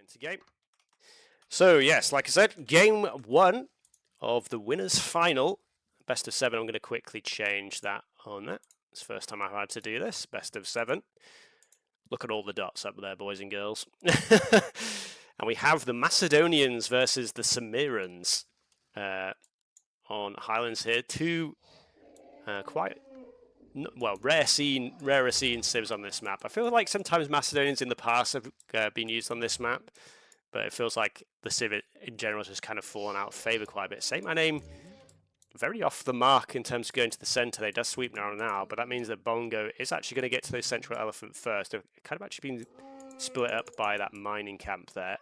Into game. So yes, like I said, game one of the winners final, best of 7. I'm going to quickly change that on that. It's the first time I've had to do this. Best of 7. Look at all the dots up there, boys and girls. And we have the Macedonians versus the Cimmerians on Highlands here. Two quite rarer scene civs on this map. I feel like sometimes Macedonians in the past have been used on this map, but it feels like the civ in general has just kind of fallen out of favour quite a bit. SayMyName, very off the mark in terms of going to the centre. They does sweep now, but that means that Bongo is actually going to get to the central elephant first. They've kind of actually been split up by that mining camp there.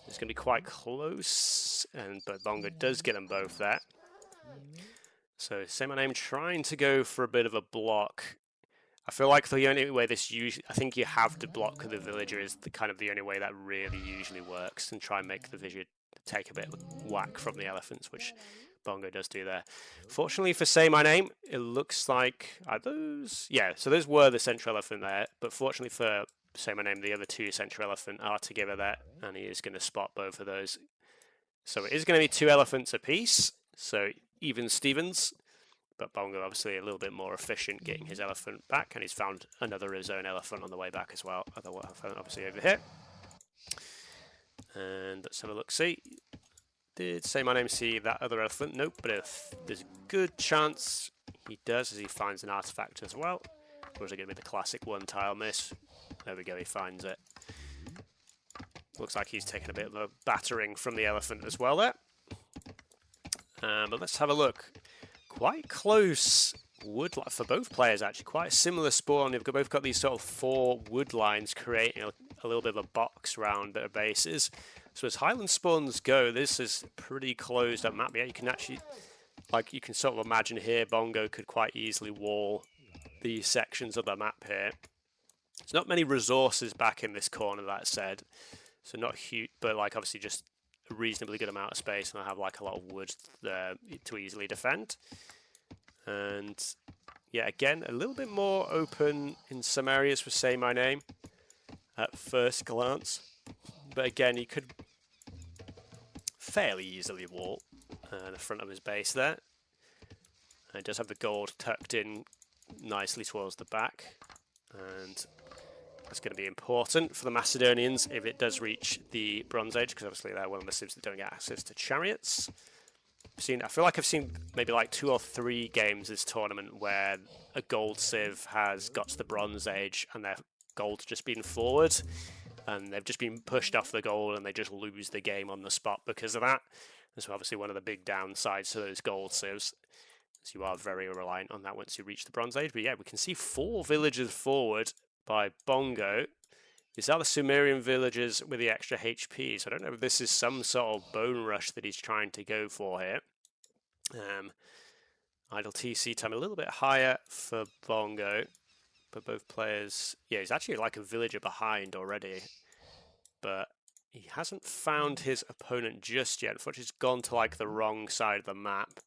It's going to be quite close, but Bongo does get them both there. So SayMyName trying to go for a bit of a block. I feel like the only way this usually, I think you have to block the villager is the only way that really usually works, and try and make the villager take a bit of whack from the elephants, which Bongo does do there. Fortunately for SayMyName, it looks like, are those? Yeah, so those were the central elephant there, but fortunately for SayMyName, the other two central elephant are together there, and he is going to spot both of those. So it is going to be 2 elephants apiece, so even Stevens, but Bongo obviously a little bit more efficient getting his elephant back, and he's found another of his own elephant on the way back as well, other elephant obviously over here. And let's have a look, see. Did SayMyName see that other elephant? Nope, but if there's a good chance he does, as he finds an artifact as well. Or is it going to be the classic one tile miss? There we go, he finds it. Looks like he's taken a bit of a battering from the elephant as well there. But let's have a look. Quite close wood for both players, actually. Quite a similar spawn. They've both got these sort of 4 wood lines creating a little bit of a box around their bases. So as Highland spawns go, this is pretty closed up map. Yeah, you can actually, you can sort of imagine here, Bongo could quite easily wall these sections of the map here. There's not many resources back in this corner, that said. So not huge, but obviously just a reasonably good amount of space, and I have a lot of wood to easily defend. And yeah, again, a little bit more open in some areas for SayMyName at first glance. But again, he could fairly easily wall the front of his base there. And it does have the gold tucked in nicely towards the back, and that's going to be important for the Macedonians if it does reach the Bronze Age, because obviously they're one of the civs that don't get access to chariots. I feel like I've seen maybe 2 or 3 games this tournament where a gold civ has got to the Bronze Age and their gold's just been forward, and they've just been pushed off the gold and they just lose the game on the spot because of that. That's obviously one of the big downsides to those gold civs. So you are very reliant on that once you reach the Bronze Age. But yeah, we can see 4 villagers forward by Bongo. These are the Sumerian villagers with the extra HP. So I don't know if this is some sort of bone rush that he's trying to go for here. Idle TC time a little bit higher for Bongo. But both players, yeah, he's actually a villager behind already. But he hasn't found his opponent just yet. Unfortunately, he's gone to the wrong side of the map.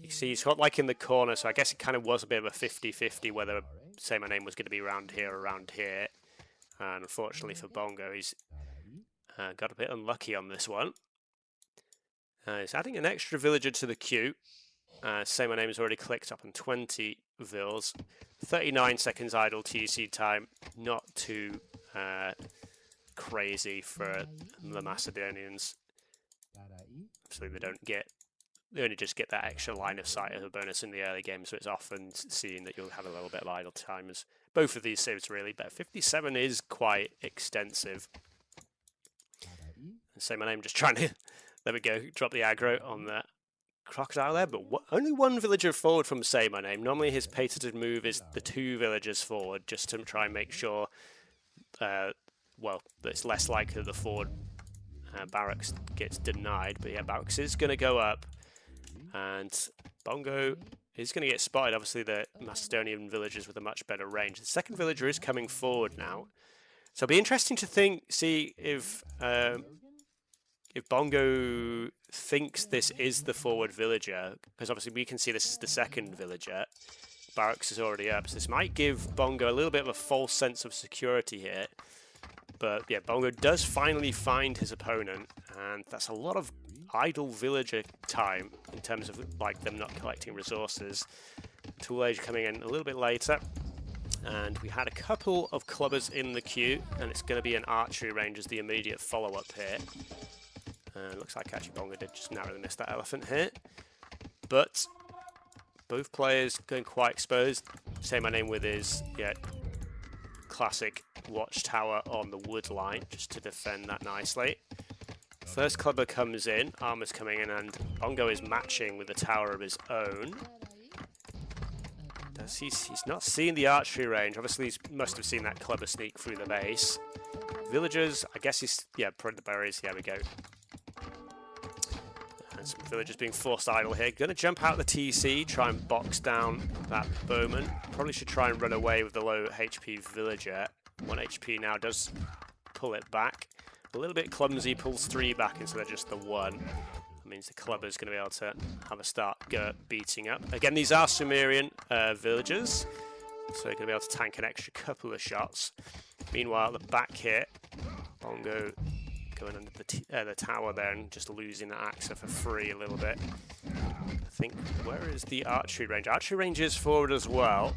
You see, he's got in the corner, so I guess it kind of was a bit of a 50-50 whether SayMyName was going to be around here or around here. And unfortunately for Bongo, he's got a bit unlucky on this one. He's adding an extra villager to the queue. SayMyName has already clicked up on 20 vills. 39 seconds idle TC time, not too crazy for the Macedonians. Obviously, they only just get that extra line of sight as a bonus in the early game, so it's often seen that you'll have a little bit of idle time as both of these civs really, but 57 is quite extensive. And SayMyName just trying to, there we go, drop the aggro on that crocodile there, but only 1 villager forward from SayMyName. Normally his patented move is the 2 villagers forward, just to try and make sure, that it's less likely that the forward barracks gets denied. But yeah, barracks is going to go up, and Bongo is going to get spotted. Obviously the Macedonian villagers with a much better range. The second villager is coming forward now, so it'll be interesting to see if Bongo thinks this is the forward villager, because obviously we can see this is the second villager. Barracks is already up, so this might give Bongo a little bit of a false sense of security here. But yeah, Bongo does finally find his opponent, and that's a lot of idle villager time in terms of like them not collecting resources. Tool Age coming in a little bit later, and we had a couple of clubbers in the queue, and it's going to be an archery range as the immediate follow-up here. Looks like actually Bongo did just narrowly miss that elephant here, but both players going quite exposed. SayMyName with his classic watchtower on the wood line just to defend that nicely. First clubber comes in, armor's coming in, and Bongo is matching with a tower of his own. He's not seeing the archery range. Obviously, he must have seen that clubber sneak through the base. Villagers, I guess he's, probably the berries. Here we go. And some villagers being forced idle here. Going to jump out the TC, try and box down that bowman. Probably should try and run away with the low HP villager. 1 HP now does pull it back. A little bit clumsy, pulls 3 back instead of just the 1. That means the clubber's going to be able to have a start beating up. Again, these are Sumerian villagers, so they're going to be able to tank an extra couple of shots. Meanwhile, at the back here, Bongo going under the tower there and just losing the Axa for free a little bit. I think, where is the archery range? Archery range is forward as well.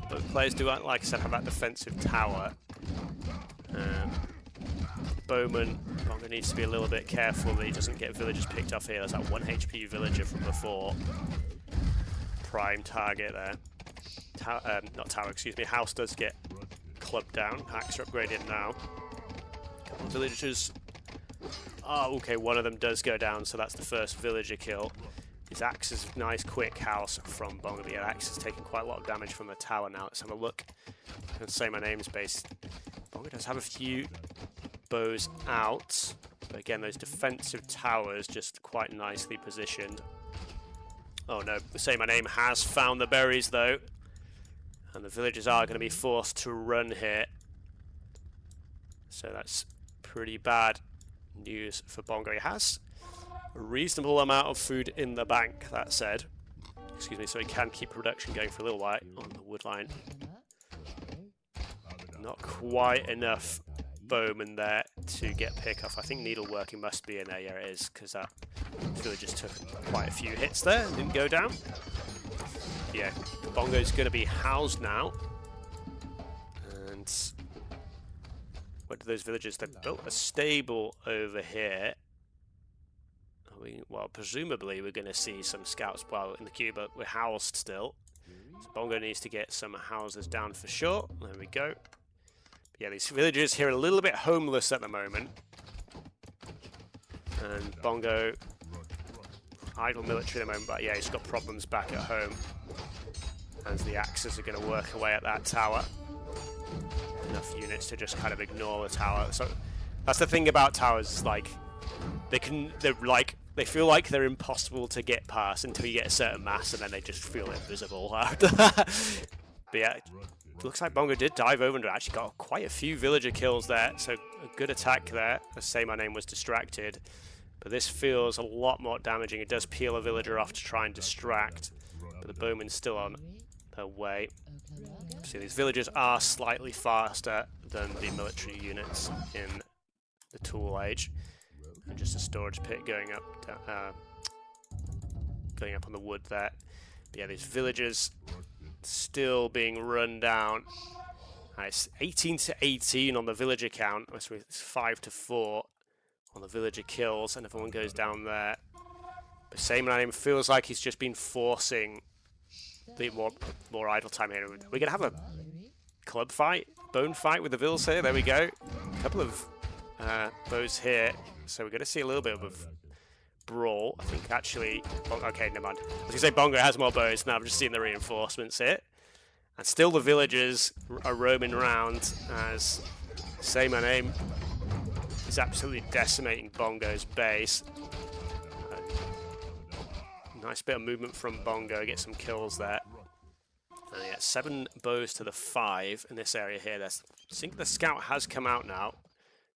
Both players do, like I said, have that defensive tower. Bowman, Bongo needs to be a little bit careful that he doesn't get villagers picked off here. There's that 1 HP villager from before. Prime target there. Not tower, excuse me. House does get clubbed down. Hacks are upgraded now. Couple of villagers. Oh, okay, one of them does go down, so that's the first villager kill. His axe is nice, quick house from Bongo. The axe is taking quite a lot of damage from the tower now. Let's have a look. I'm SayMyName's base. Bongo does have a few bows out, but again, those defensive towers just quite nicely positioned. Oh no, SayMyName has found the berries though, and the villagers are going to be forced to run here. So that's pretty bad news for Bongo. He has a reasonable amount of food in the bank, that said. Excuse me, so he can keep production going for a little while on the wood line. Not quite enough bowman there to get pick off. I think needleworking must be in there. Yeah, it is, because that villager just took quite a few hits there and didn't go down. Yeah, Bongo's going to be housed now. And what do those villagers? They've built a stable over here. Well, presumably we're going to see some scouts in the queue, but we're housed still. So Bongo needs to get some houses down for sure. There we go. Yeah, these villagers here are a little bit homeless at the moment. And Bongo, idle military at the moment, but yeah, he's got problems back at home. As the axes are going to work away at that tower. Enough units to just kind of ignore the tower. So that's the thing about towers, like, they feel like they're impossible to get past until you get a certain mass, and then they just feel invisible after that. But yeah, looks like Bongo did dive over and actually got quite a few villager kills there, so a good attack there. As SayMyName was distracted, but this feels a lot more damaging. It does peel a villager off to try and distract, but the bowman's still on their way. So these villagers are slightly faster than the military units in the Tool Age. And just a storage pit going up on the wood there. But yeah, these villagers still being run down. It's 18-18 on the villager count. So it's 5-4 on the villager kills, and everyone goes down there. But SayMyName feels like he's just been forcing the more idle time here. We're gonna have a club fight, bone fight with the vills here. There we go. A couple of bows here. So we're going to see a little bit of a brawl. I think actually... Okay, never mind. I was going to say Bongo has more bows. Now I'm just seeing the reinforcements here. And still the villagers are roaming around as SayMyName is absolutely decimating Bongo's base. Nice bit of movement from Bongo. Get some kills there. And yeah, 7 bows to the 5 in this area here. I think the scout has come out now.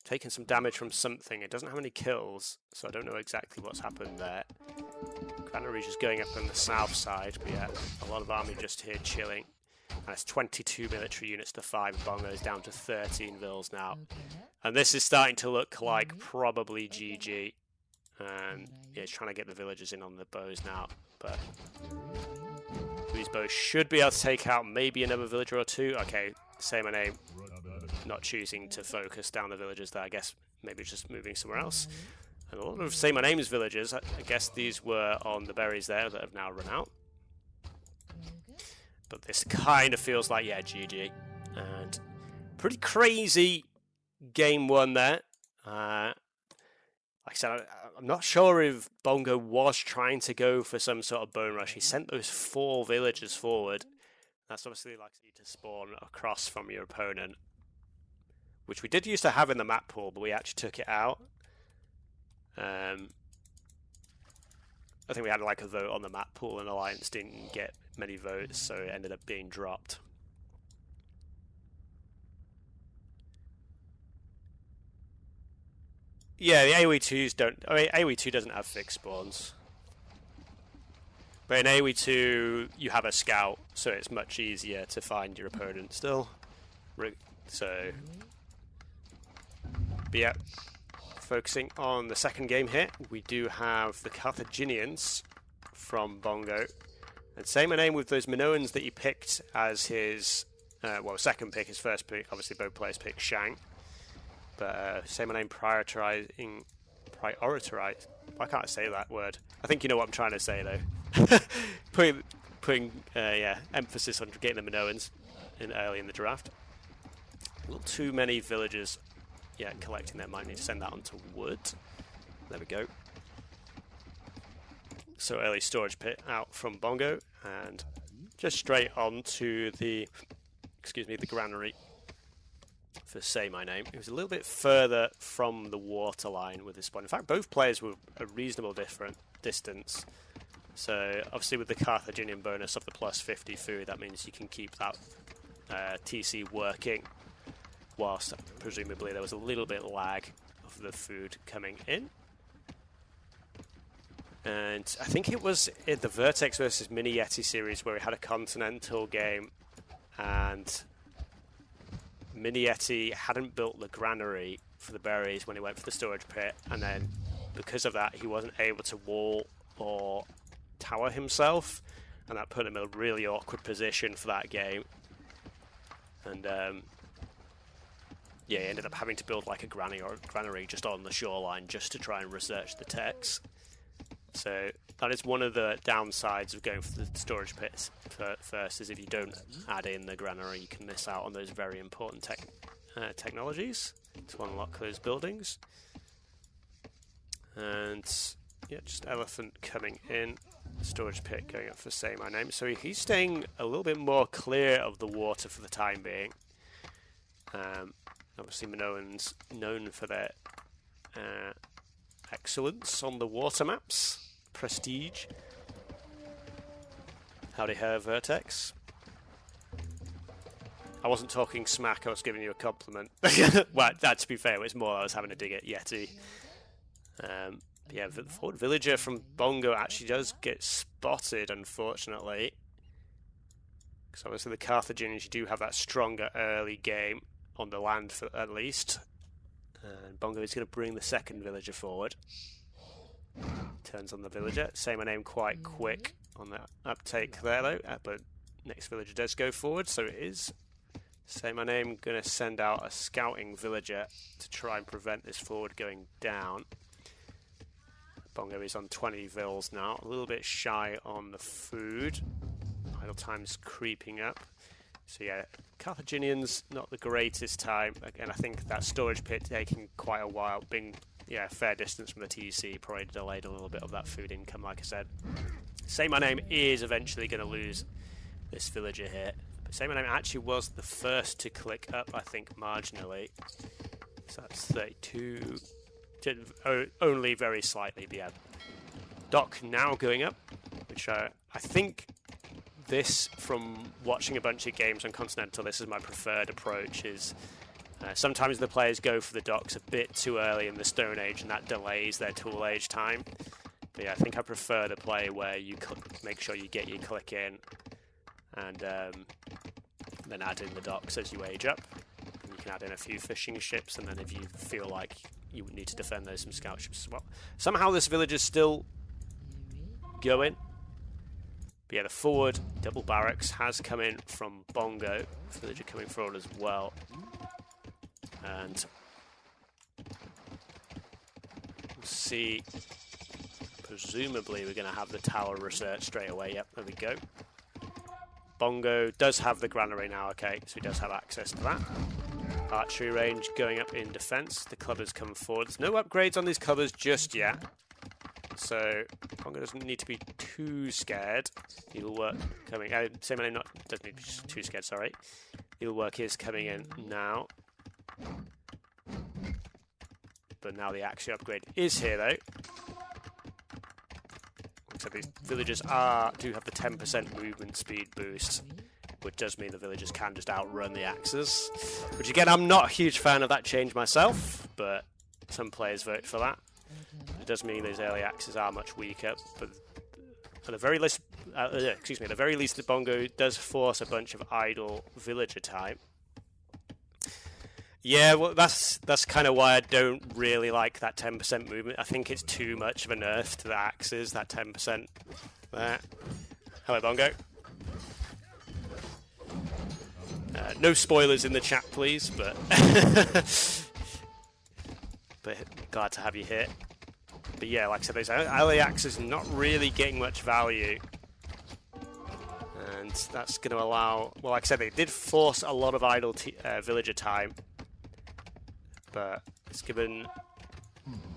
Taken some damage from something. It doesn't have any kills, so I don't know exactly what's happened there. Granary just going up on the south side, but yeah, a lot of army just here chilling. That's 22 military units to 5 bongos, down to 13 vills now. And this is starting to look like probably GG. And yeah, he's trying to get the villagers in on the bows now. But these bows should be able to take out maybe another villager or two. Okay, SayMyName not choosing to focus down the villagers there. I guess maybe just moving somewhere else. And a lot of SayMyName's villagers, I guess these were on the berries there that have now run out. But this kind of feels like, yeah, GG. And pretty crazy game one there. Like I said, I'm not sure if Bongo was trying to go for some sort of bone rush. He sent those 4 villagers forward. That's obviously like you to spawn across from your opponent, which we did used to have in the map pool, but we actually took it out. I think we had like a vote on the map pool, and Alliance didn't get many votes, so it ended up being dropped. Yeah, the AoE2s don't. I mean, AoE2 doesn't have fixed spawns, but in AoE2 you have a scout, so it's much easier to find your opponent still. So, but yeah, focusing on the second game here, we do have the Carthaginians from Bongo, and SayMyName with those Minoans that he picked as his well, second pick. His first pick, obviously, both players picked Shang. But SayMyName prioritizing. Why can't I say that word? I think you know what I'm trying to say though. putting yeah, emphasis on getting the Minoans in early in the draft. A little too many villagers. Yeah, collecting them. Might need to send that onto wood. There we go. So early storage pit out from Bongo, and just straight on to the, the granary for SayMyName. It was a little bit further from the water line with this one. In fact, both players were a reasonable different distance. So obviously with the Carthaginian bonus of the plus 50 food, that means you can keep that TC working, whilst presumably there was a little bit lag of the food coming in. And I think it was in the Vertex versus Mini Yeti series where we had a continental game, and Mini Yeti hadn't built the granary for the berries when he went for the storage pit, and then because of that he wasn't able to wall or tower himself, and that put him in a really awkward position for that game. And yeah, he ended up having to build like a granary just on the shoreline just to try and research the techs. So that is one of the downsides of going for the storage pits first, is if you don't add in the granary, you can miss out on those very important technologies to unlock those buildings. And yeah, just elephant coming in, storage pit going up for SayMyName. So he's staying a little bit more clear of the water for the time being. Obviously Minoans known for their excellence on the water maps. Prestige. Howdy her, Vertex. I wasn't talking smack, I was giving you a compliment. Well, that, to be fair, it was more I was having a dig at Yeti. Yeah, the forward villager from Bongo actually does get spotted, unfortunately. Because obviously the Carthaginians, you do have that stronger early game on the land, at least. And Bongo is going to bring the second villager forward. Turns on the villager. SayMyName quite quick on the uptake there though, but next villager does go forward, so it is SayMyName going to send out a scouting villager to try and prevent this forward going down. Bongo is on 20 vills now, a little bit shy on the food. Idle time's creeping up. So yeah, Carthaginians, not the greatest time. Again, I think that storage pit taking quite a while, being a fair distance from the TC, probably delayed a little bit of that food income, like I said. SayMyName is eventually going to lose this villager here. But SayMyName actually was the first to click up, I think, marginally. So that's 32. Only very slightly, but yeah. Dock now going up, which I think this, from watching a bunch of games on Continental, this is my preferred approach. Is sometimes the players go for the docks a bit too early in the Stone Age, and that delays their Tool Age time. But yeah, I think I prefer to play where you make sure you get your click in, and then add in the docks as you age up. And you can add in a few fishing ships, and then if you feel like you would need to defend those, some scout ships as well. Somehow this village is still going. But yeah, the forward double barracks has come in from Bongo. Villager coming forward as well. And we'll see. Presumably we're going to have the tower research straight away. Yep, there we go. Bongo does have the granary now, okay, so he does have access to that. Archery range going up in defense. The clubbers come forward. There's no upgrades on these clubbers just yet. So Bongo doesn't need to be too scared. Needlework coming. SayMyName not doesn't need to be too scared. Sorry. Needlework is coming in now. But now the axe upgrade is here though. So these villagers do have the 10% movement speed boost, which does mean the villagers can just outrun the axes. Which again, I'm not a huge fan of that change myself, but some players vote for that. It does mean those early axes are much weaker, but at the very least, at the very least, the Bongo does force a bunch of idle villager time. Yeah, well, that's kind of why I don't really like that 10% movement. I think it's too much of a nerf to the axes, that 10% there. Hello, Bongo. No spoilers in the chat, please, but but glad to have you here. But yeah, like I said, those early axes not really getting much value. And that's going to allow... Well, like I said, they did force a lot of idle villager time. But it's given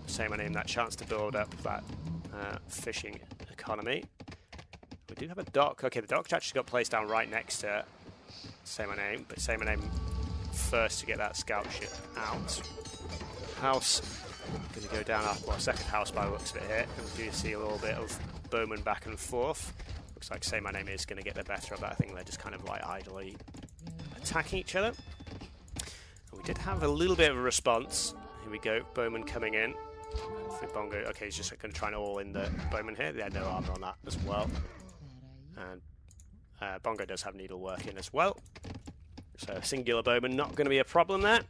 SayMyName that chance to build up that fishing economy. We do have a dock. Okay, the dock actually got placed down right next to SayMyName, but SayMyName first to get that scout ship out. House going to go down after our second house by the looks of it here. And we do see a little bit of bowmen back and forth. Looks like SayMyName is going to get the better of that. I think they're just kind of like idly attacking each other. We did have a little bit of a response. Here we go, bowman coming in. For Bongo, okay, he's just going to try and all in the bowman here. They had no armor on that as well. And Bongo does have needlework in as well. So singular bowman not going to be a problem there.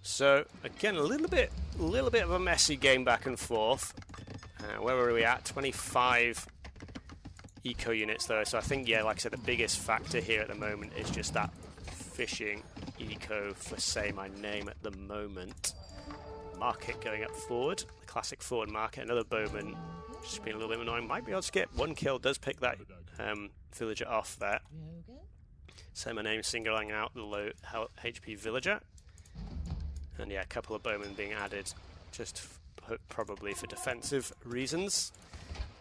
So again, a little bit of a messy game back and forth. Where were we at? 25 eco units though, so I think, yeah, like I said, the biggest factor here at the moment is just that fishing eco for SayMyName at the moment. Market going up forward, the classic forward market. Another bowman just being a little bit annoying. Might be able to get one kill, does pick that villager off there. SayMyName singling out the low HP villager. And yeah, a couple of bowmen being added just probably for defensive reasons.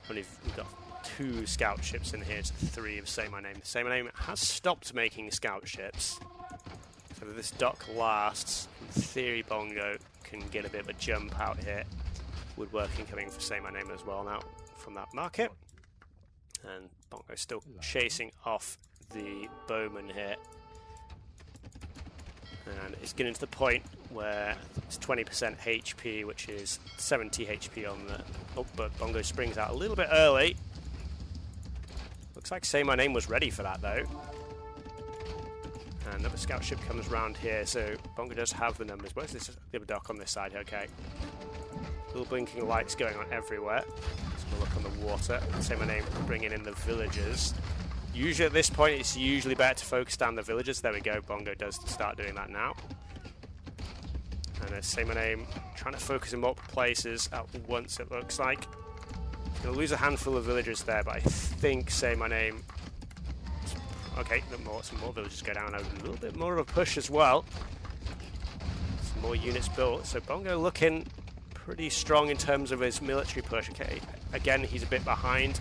Only we've got 2 scout ships in here to 3 of SayMyName. SayMyName has stopped making scout ships. So if this dock lasts, in theory Bongo can get a bit of a jump out here. Woodworking coming for SayMyName as well now from that market. And Bongo still chasing off the bowman here. And it's getting to the point where it's 20% HP, which is 70 HP on the... Oh, but Bongo springs out a little bit early. Looks like SayMyName was ready for that though. And another scout ship comes round here, so Bongo does have the numbers. Where's this other dock on this side? Okay. Little blinking lights going on everywhere. Let's have a look on the water. SayMyName bringing in the villagers. Usually at this point it's usually better to focus down the villagers. There we go, Bongo does start doing that now. And there's SayMyName trying to focus in multiple places at once, it looks like. He's going to lose a handful of villagers there, but I think SayMyName... Okay, some more villagers go down. A little bit more of a push as well. Some more units built. So Bongo looking pretty strong in terms of his military push. Okay, again, he's a bit behind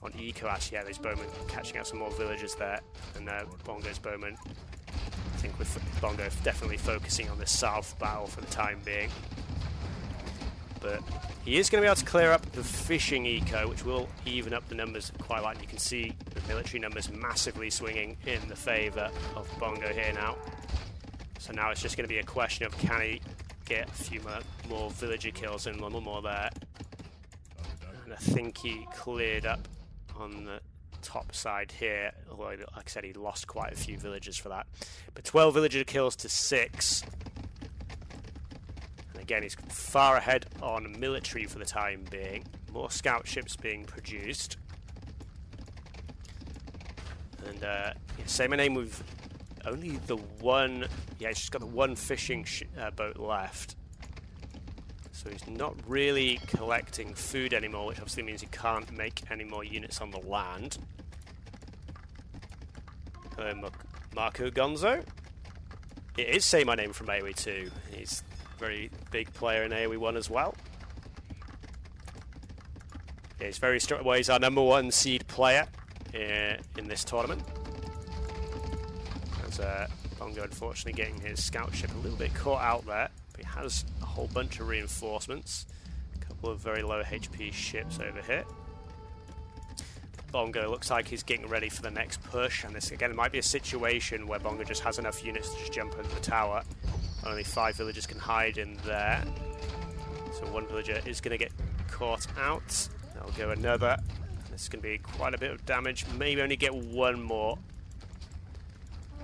on eco. Actually, yeah, those bowmen catching out some more villagers there. And Bongo's bowmen, I think with Bongo definitely focusing on the south battle for the time being. But he is going to be able to clear up the fishing eco, which will even up the numbers quite a lot. And you can see the military numbers massively swinging in the favour of Bongo here now. So now it's just going to be a question of can he get a few more villager kills and a little more there. And I think he cleared up on the top side here, although, like I said, he lost quite a few villagers for that. But 12 villager kills to 6. And again, he's far ahead on military for the time being. More scout ships being produced. And yeah, SayMyName with only the one... Yeah, he's just got the one fishing boat left. So he's not really collecting food anymore, which obviously means he can't make any more units on the land. Hello, Marco Gonzo. It is SayMyName from AoE 2. He's a very big player in AoE 1 as well. Yeah, he's very strong. Well, he's our #1 seed player in this tournament. As Bongo unfortunately getting his scout ship a little bit caught out there. He has a whole bunch of reinforcements. A couple of very low HP ships over here. Bongo looks like he's getting ready for the next push, and this again might be a situation where Bongo just has enough units to just jump over the tower. Only 5 villagers can hide in there. So one villager is going to get caught out. There'll go another. This is going to be quite a bit of damage. Maybe only get one more.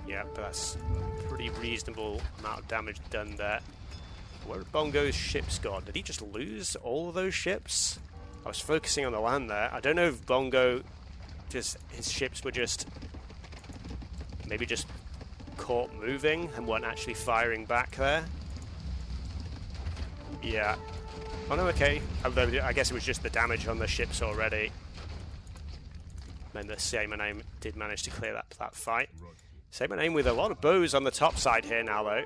Yeah, but that's a pretty reasonable amount of damage done there. Where have Bongo's ships gone? Did he just lose all of those ships? I was focusing on the land there. I don't know if Bongo his ships were just maybe just caught moving and weren't actually firing back there. Yeah. Oh no, okay. I guess it was just the damage on the ships already. Then the SayMyName did manage to clear that fight. SayMyName with a lot of bows on the top side here now though.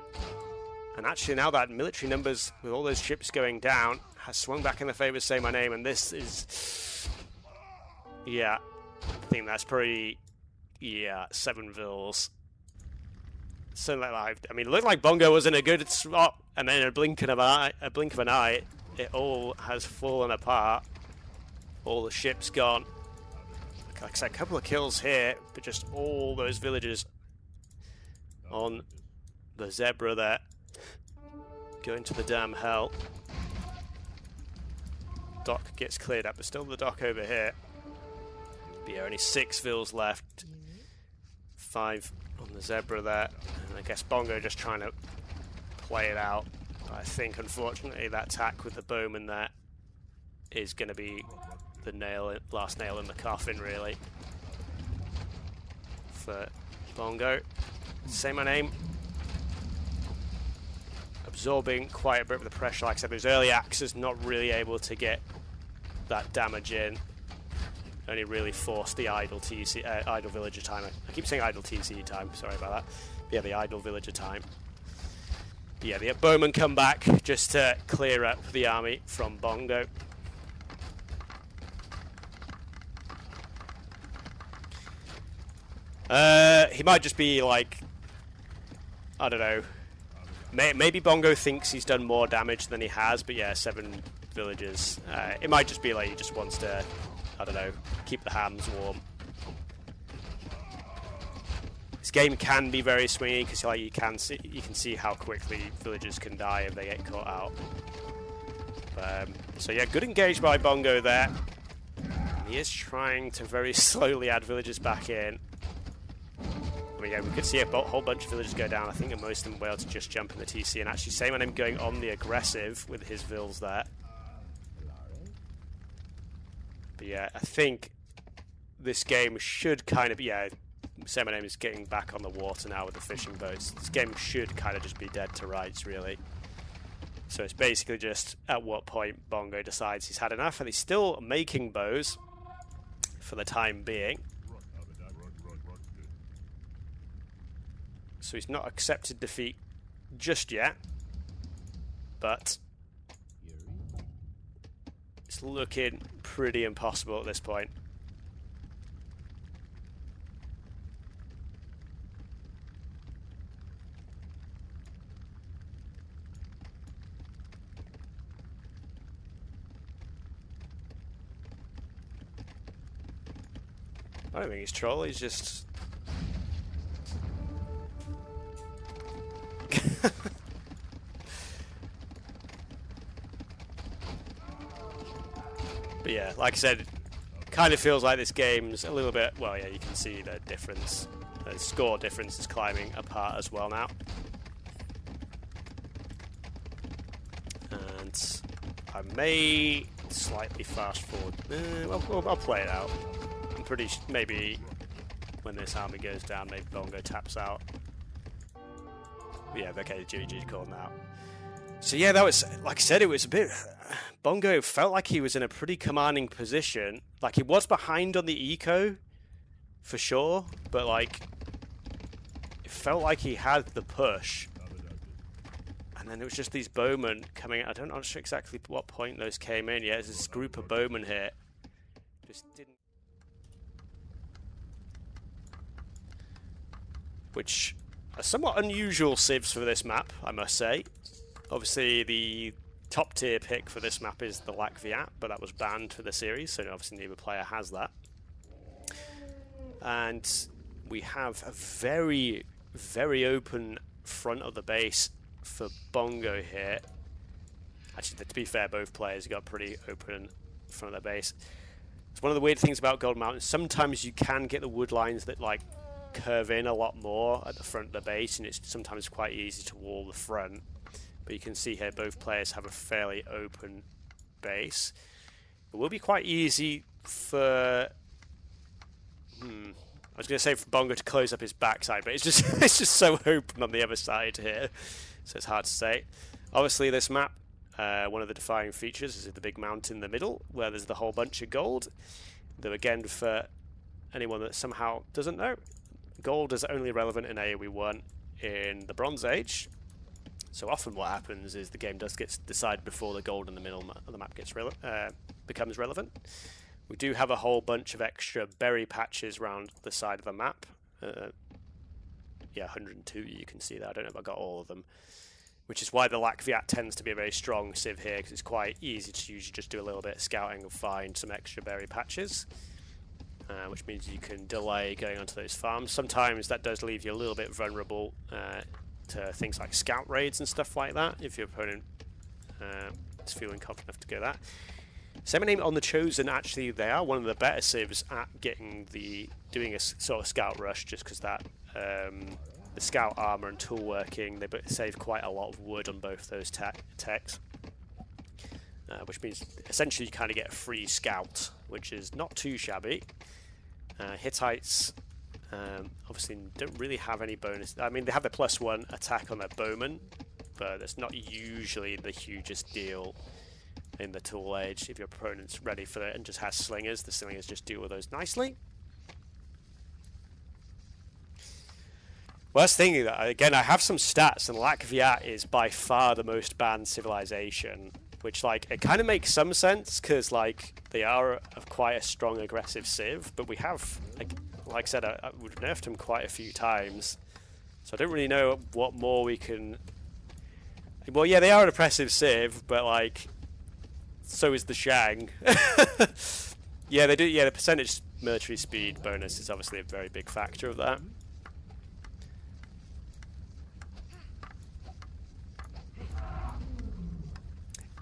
And actually now that military numbers, with all those ships going down, has swung back in the favour of SayMyName, and this is... Yeah, I think that's pretty... Yeah, 7 vills. So like, I mean, it looked like Bongo was in a good spot, and then in a blink of an eye, it all has fallen apart. All the ships gone. Like I said, a couple of kills here, but just all those villagers on the zebra there. Going to the damn hell. Dock gets cleared up, but still the dock over here. But yeah, only 6 vills left. 5 on the zebra there. And I guess Bongo just trying to play it out. But I think, unfortunately, that attack with the bowman there is going to be the last nail in the coffin, really. For Bongo. SayMyName. Absorbing quite a bit of the pressure. Like I said, those early axes not really able to get that damage in. Only really forced the idle idle villager time. I keep saying idle TC time, sorry about that. But yeah, the idle villager time. But yeah, the bowmen come back just to clear up the army from Bongo. He might just be like, I don't know. Maybe Bongo thinks he's done more damage than he has, but yeah, 7 villagers. It might just be like he just wants to, I don't know, keep the hams warm. This game can be very swingy because like you can see how quickly villagers can die if they get caught out. So yeah, good engage by Bongo there. He is trying to very slowly add villagers back in. I mean, yeah, we could see a whole bunch of villagers go down. I think most of them were able to just jump in the TC, and actually SayMyName going on the aggressive with his vills there. But yeah, I think this game should kind of... Yeah, SayMyName is getting back on the water now with the fishing boats. This game should kind of just be dead to rights, really. So it's basically just at what point Bongo decides he's had enough, and he's still making bows for the time being. So he's not accepted defeat just yet, but it's looking pretty impossible at this point. I don't think he's troll, he's just... But But yeah, like I said, kind of feels like this game's a little bit, well, yeah, you can see the difference. The score difference is climbing apart as well now. And I may slightly fast forward. I'll play it out. I'm pretty maybe when this army goes down, maybe Bongo taps out. Yeah, okay, GG called out. So yeah, that was, like I said, it was a bit... Bongo felt like he was in a pretty commanding position. Like, he was behind on the eco, for sure, but like, it felt like he had the push. And then it was just these bowmen coming. I don't know exactly what point those came in. Yeah, there's this group of bowmen here. Just didn't... Which are somewhat unusual civs for this map, I must say. Obviously, the top tier pick for this map is the Latviat, but that was banned for the series, so obviously neither player has that. And we have a very, very open front of the base for Bongo here. Actually, to be fair, both players got pretty open front of their base. It's one of the weird things about Gold Mountain. Sometimes you can get the wood lines that like curve in a lot more at the front of the base, and it's sometimes quite easy to wall the front. But you can see here both players have a fairly open base. It will be quite easy for... I was going to say for Bongo to close up his backside, but it's just it's just so open on the other side here, so it's hard to say. Obviously, this map, one of the defining features is the big mountain in the middle, where there's the whole bunch of gold. Though again, for anyone that somehow doesn't know, gold is only relevant in AoE 1 in the Bronze Age. So often what happens is the game does get decided before the gold in the middle of the map gets becomes relevant. We do have a whole bunch of extra berry patches around the side of the map. Yeah, 102, you can see that. I don't know if I got all of them. Which is why the Latviat tends to be a very strong civ here, because it's quite easy to usually just do a little bit of scouting and find some extra berry patches. Which means you can delay going onto those farms. Sometimes that does leave you a little bit vulnerable to things like scout raids and stuff like that, if your opponent is feeling confident enough to go that. SayMyName on the Chosen, actually, they are one of the better civs at doing a sort of scout rush, just because that the scout armor and tool working, they save quite a lot of wood on both those techs. Which means essentially you kind of get a free scout, which is not too shabby. Hittites obviously don't really have any bonus. I mean, they have the +1 attack on their bowmen, but it's not usually the hugest deal in the tool age. If your opponent's ready for it and just has slingers, the slingers just deal with those nicely. Worst thing, again, I have some stats, and Latviat is by far the most banned civilization, which, like, it kind of makes some sense, because, like, they are quite a strong aggressive civ, but we have, like I said, we've nerfed them quite a few times, so I don't really know what more we can... Well, yeah, they are an oppressive civ, but, like, so is the Shang. Yeah, they do. Yeah, the percentage military speed bonus is obviously a very big factor of that.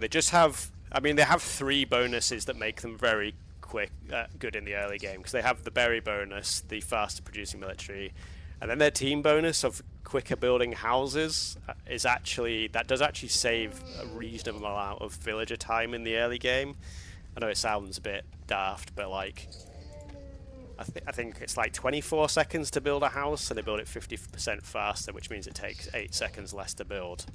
They just have, I mean, they have 3 bonuses that make them very good in the early game, because they have the berry bonus, the faster producing military, and then their team bonus of quicker building houses is actually, that does actually save a reasonable amount of villager time in the early game. I know it sounds a bit daft, but like, I think it's like 24 seconds to build a house, and they build it 50% faster, which means it takes 8 seconds less to build.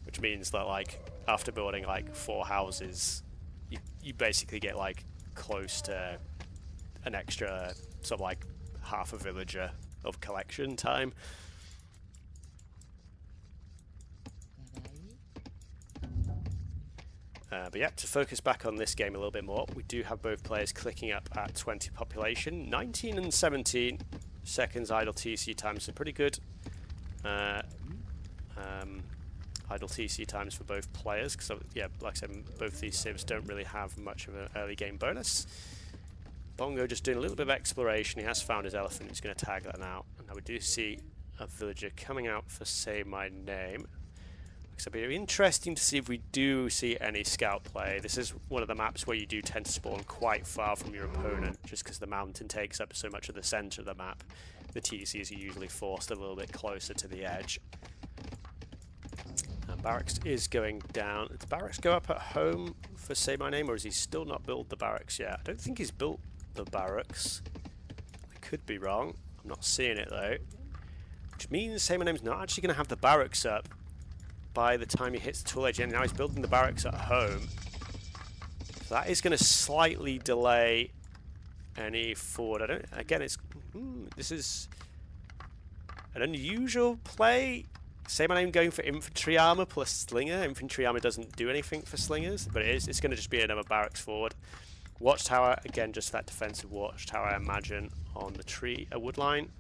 Which means that, like, after building like 4 houses, you basically get like close to an extra sort of like half a villager of collection time. But yeah, to focus back on this game a little bit more, we do have both players clicking up at 20 population, 19 and 17 seconds idle TC time, so pretty good. Idle TC times for both players, because yeah, like I said, both these civs don't really have much of an early game bonus. Bongo just doing a little bit of exploration. He has found his elephant. He's going to tag that now. And now we do see a villager coming out for SayMyName. Like I barracks. It'll be interesting to see if we do see any scout play. This is one of the maps where you do tend to spawn quite far from your opponent, just because the mountain takes up so much of the centre of the map. The TCs are usually forced a little bit closer to the edge. And barracks is going down. Did barracks go up at home for SayMyName, or has he still not built the barracks yet? I don't think he's built the barracks. I could be wrong. I'm not seeing it though. Which means SayMyName's not actually going to have the barracks up by the time he hits the tool edge. And now he's building the barracks at home. So that is going to slightly delay any forward. I don't. Again, this is an unusual play. SayMyName going for infantry armor plus slinger. Infantry armor doesn't do anything for slingers, but it's going to just be another barracks forward. Watchtower, again, just that defensive watchtower, I imagine, on the wood line.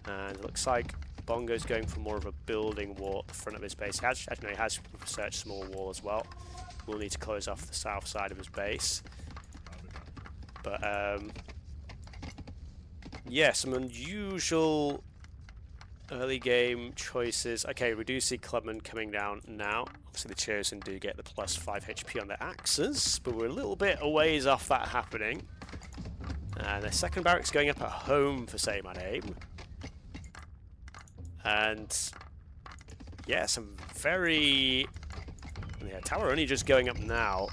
And it looks like Bongo's going for more of a building wall at the front of his base. He has researched small wall as well. We'll need to close off the south side of his base. But, yeah, some unusual early game choices. Okay, we do see Clubman coming down now. Obviously the Chosen do get the plus 5 HP on their axes, but we're a little bit a ways off that happening. And the second barracks going up at home for SayMyName. And yeah, some very... Yeah, tower only just going up now.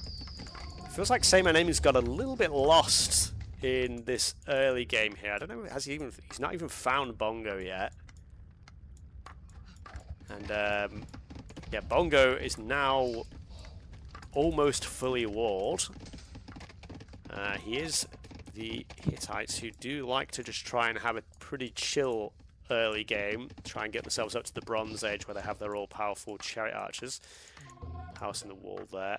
Feels like SayMyName has got a little bit lost in this early game here. I don't know, he's not even found Bongo yet. And yeah, Bongo is now almost fully walled. He is the Hittites who do like to just try and have a pretty chill early game, try and get themselves up to the Bronze Age where they have their all-powerful chariot archers. House in the wall there.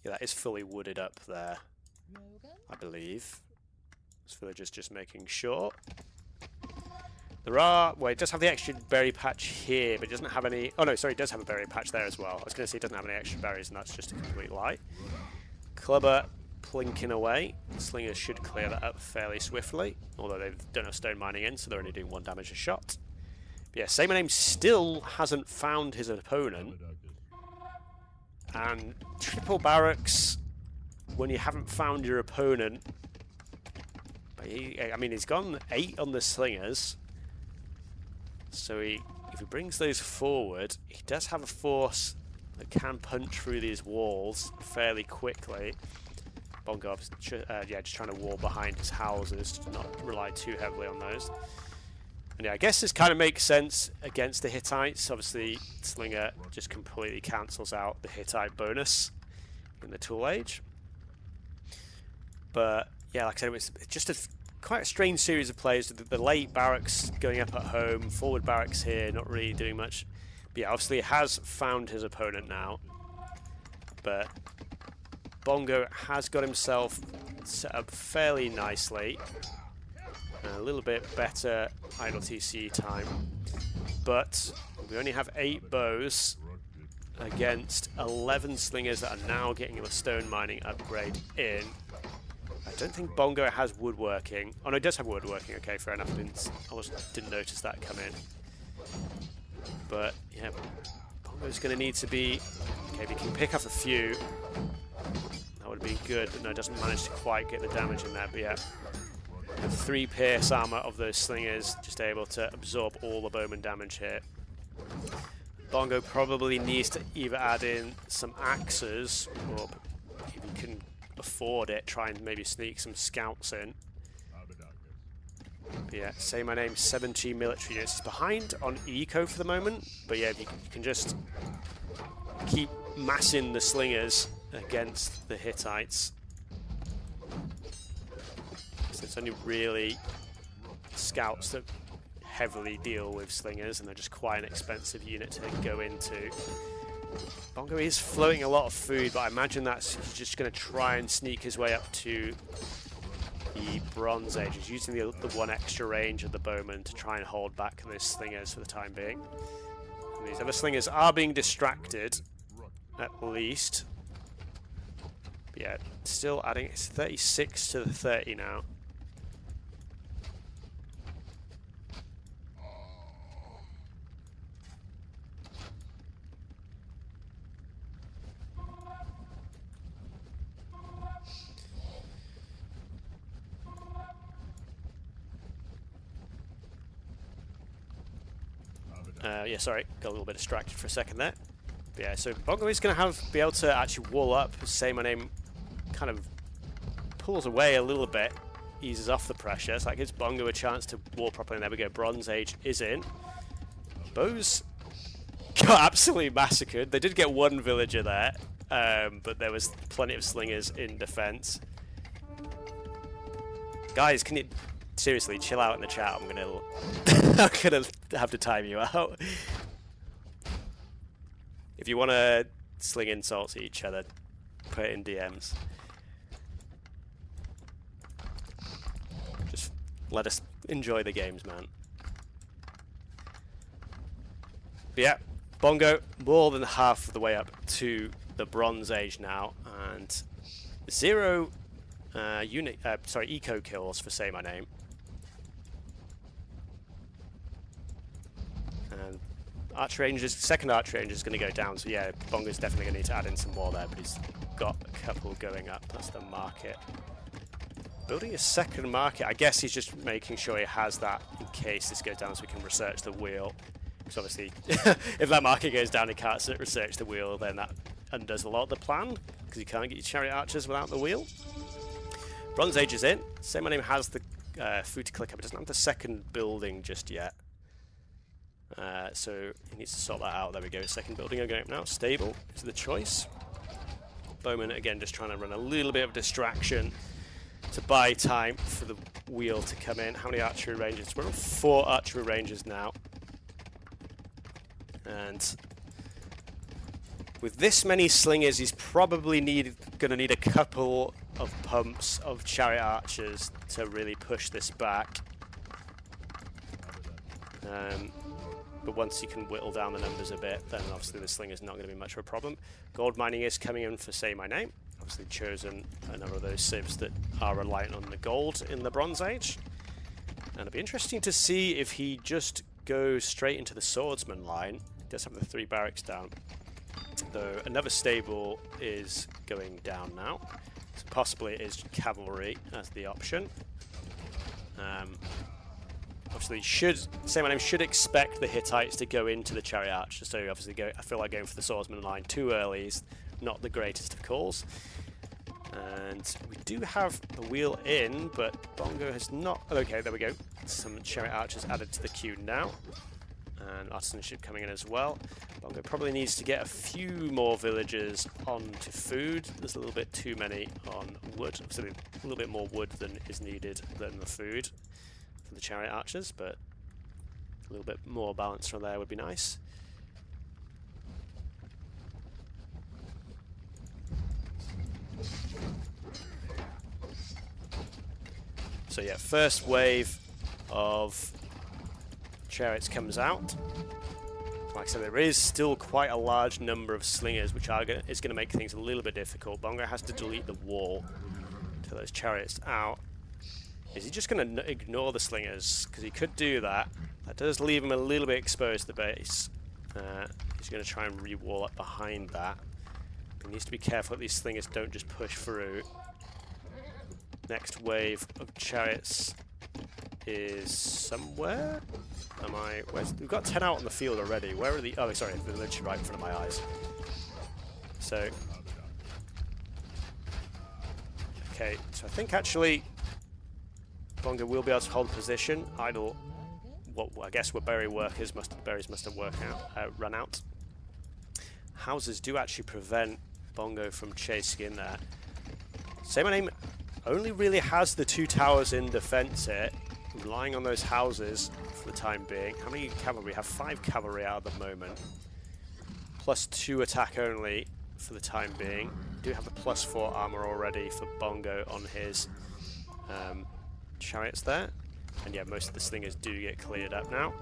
Yeah, that is fully wooded up there, I believe. So villagers just making sure. There are... Well, it does have the extra berry patch here, but it doesn't have any... Oh, no, sorry, it does have a berry patch there as well. I was going to say it doesn't have any extra berries, and that's just a complete lie. Clubber plinking away. Slingers should clear that up fairly swiftly, although they've done a stone mining in, so they're only doing 1 damage a shot. But yeah, SayMyName still hasn't found his opponent. And triple barracks, when you haven't found your opponent... But I mean, he's gone 8 on the slingers. So if he brings those forward, he does have a force that can punch through these walls fairly quickly. Bongo, yeah, just trying to wall behind his houses to not rely too heavily on those. And yeah, I guess this kind of makes sense against the Hittites. Obviously, Slinger just completely cancels out the Hittite bonus in the Tool Age. But yeah, like I said, it was just quite a strange series of plays. The late barracks going up at home, forward barracks here, not really doing much. But yeah, obviously he has found his opponent now. But Bongo has got himself set up fairly nicely. A little bit better idle TC time. But we only have 8 bows against 11 slingers that are now getting the stone mining upgrade in. I don't think Bongo has woodworking. Oh no, it does have woodworking. Okay, fair enough. I didn't notice that come in. But yeah, Bongo's going to need to be... Okay, if he can pick up a few, that would be good. But no, doesn't manage to quite get the damage in there. But yeah, the 3 pierce armor of those slingers just able to absorb all the bowman damage here. Bongo probably needs to either add in some axes, or if he can afford it, try and maybe sneak some scouts in. But yeah, SayMyName 70 military units. He's behind on eco for the moment, but yeah, you can just keep massing the slingers against the Hittites. So it's only really scouts that heavily deal with slingers, and they're just quite an expensive unit to go into. Bongo is floating a lot of food, but I imagine that's just going to try and sneak his way up to the Bronze Age. He's using the 1 extra range of the bowman to try and hold back those slingers for the time being. And these other slingers are being distracted, at least. But yeah, still adding, it's 36 to the 30 now. Yeah, sorry, got a little bit distracted for a second there. But yeah, so Bongo is going to be able to actually wall up. SayMyName kind of pulls away a little bit, eases off the pressure. So that gives Bongo a chance to wall properly. And there we go, Bronze Age is in. Bows got absolutely massacred. They did get one villager there, but there was plenty of slingers in defense. Guys, can you seriously chill out in the chat? I'm gonna have to time you out. If you want to sling insults at each other, put it in DMs. Just let us enjoy the games, man. But yeah, Bongo more than half of the way up to the Bronze Age now, and 0 eco kills for SayMyName. And Archer Rangers, second Archer Ranger is going to go down, so yeah, Bongo's definitely going to need to add in some more there, but he's got a couple going up. That's the market. Building a second market, I guess he's just making sure he has that in case this goes down so we can research the wheel. Because obviously, if that market goes down, he can't research the wheel, then that undoes a lot of the plan, because you can't get your chariot archers without the wheel. Bronze Age is in. SayMyName has the food to click up, but doesn't have the second building just yet. So he needs to sort that out. There we go. Second building going up now. Stable is the choice. Bowman again just trying to run a little bit of distraction to buy time for the wheel to come in. How many archery ranges? We're on 4 archery ranges now. And with this many slingers, he's probably going to need a couple of pumps of chariot archers to really push this back. But once you can whittle down the numbers a bit, then obviously the sling is not going to be much of a problem. Gold mining is coming in for SayMyName. Obviously chosen a number of those civs that are reliant on the gold in the Bronze Age. And it'll be interesting to see if he just goes straight into the swordsman line. He does have the 3 barracks down. Though another stable is going down now. So possibly it is cavalry as the option. Obviously, SayMyName should expect the Hittites to go into the chariot archer. So obviously, I feel like going for the swordsman line too early is not the greatest of calls. And we do have the wheel in, but Bongo has not. Okay, there we go. Some chariot archers added to the queue now, and artisanship coming in as well. Bongo probably needs to get a few more villagers onto food. There's a little bit too many on wood. Obviously, a little bit more wood than is needed than the food for the chariot archers, but a little bit more balance from there would be nice. So yeah, first wave of chariots comes out. Like I said, there is still quite a large number of slingers, which is going to make things a little bit difficult. Bongo has to delete the wall to those chariots out. Is he just going to ignore the slingers? Because he could do that. That does leave him a little bit exposed to the base. He's going to try and re-wall up behind that. He needs to be careful that these slingers don't just push through. Next wave of chariots is somewhere. We've got 10 out on the field already. Where are the? Oh, sorry, they're literally right in front of my eyes. So, okay. So I think actually Bongo will be able to hold position. Idle. What I guess were berries must have run out. Houses do actually prevent Bongo from chasing in there. SayMyName only really has the 2 towers in defense here, relying on those houses for the time being. How many cavalry? We have 5 cavalry out at the moment. +2 attack only for the time being. We do have the +4 armor already for Bongo on his chariots there. And yeah, most of the slingers do get cleared up now.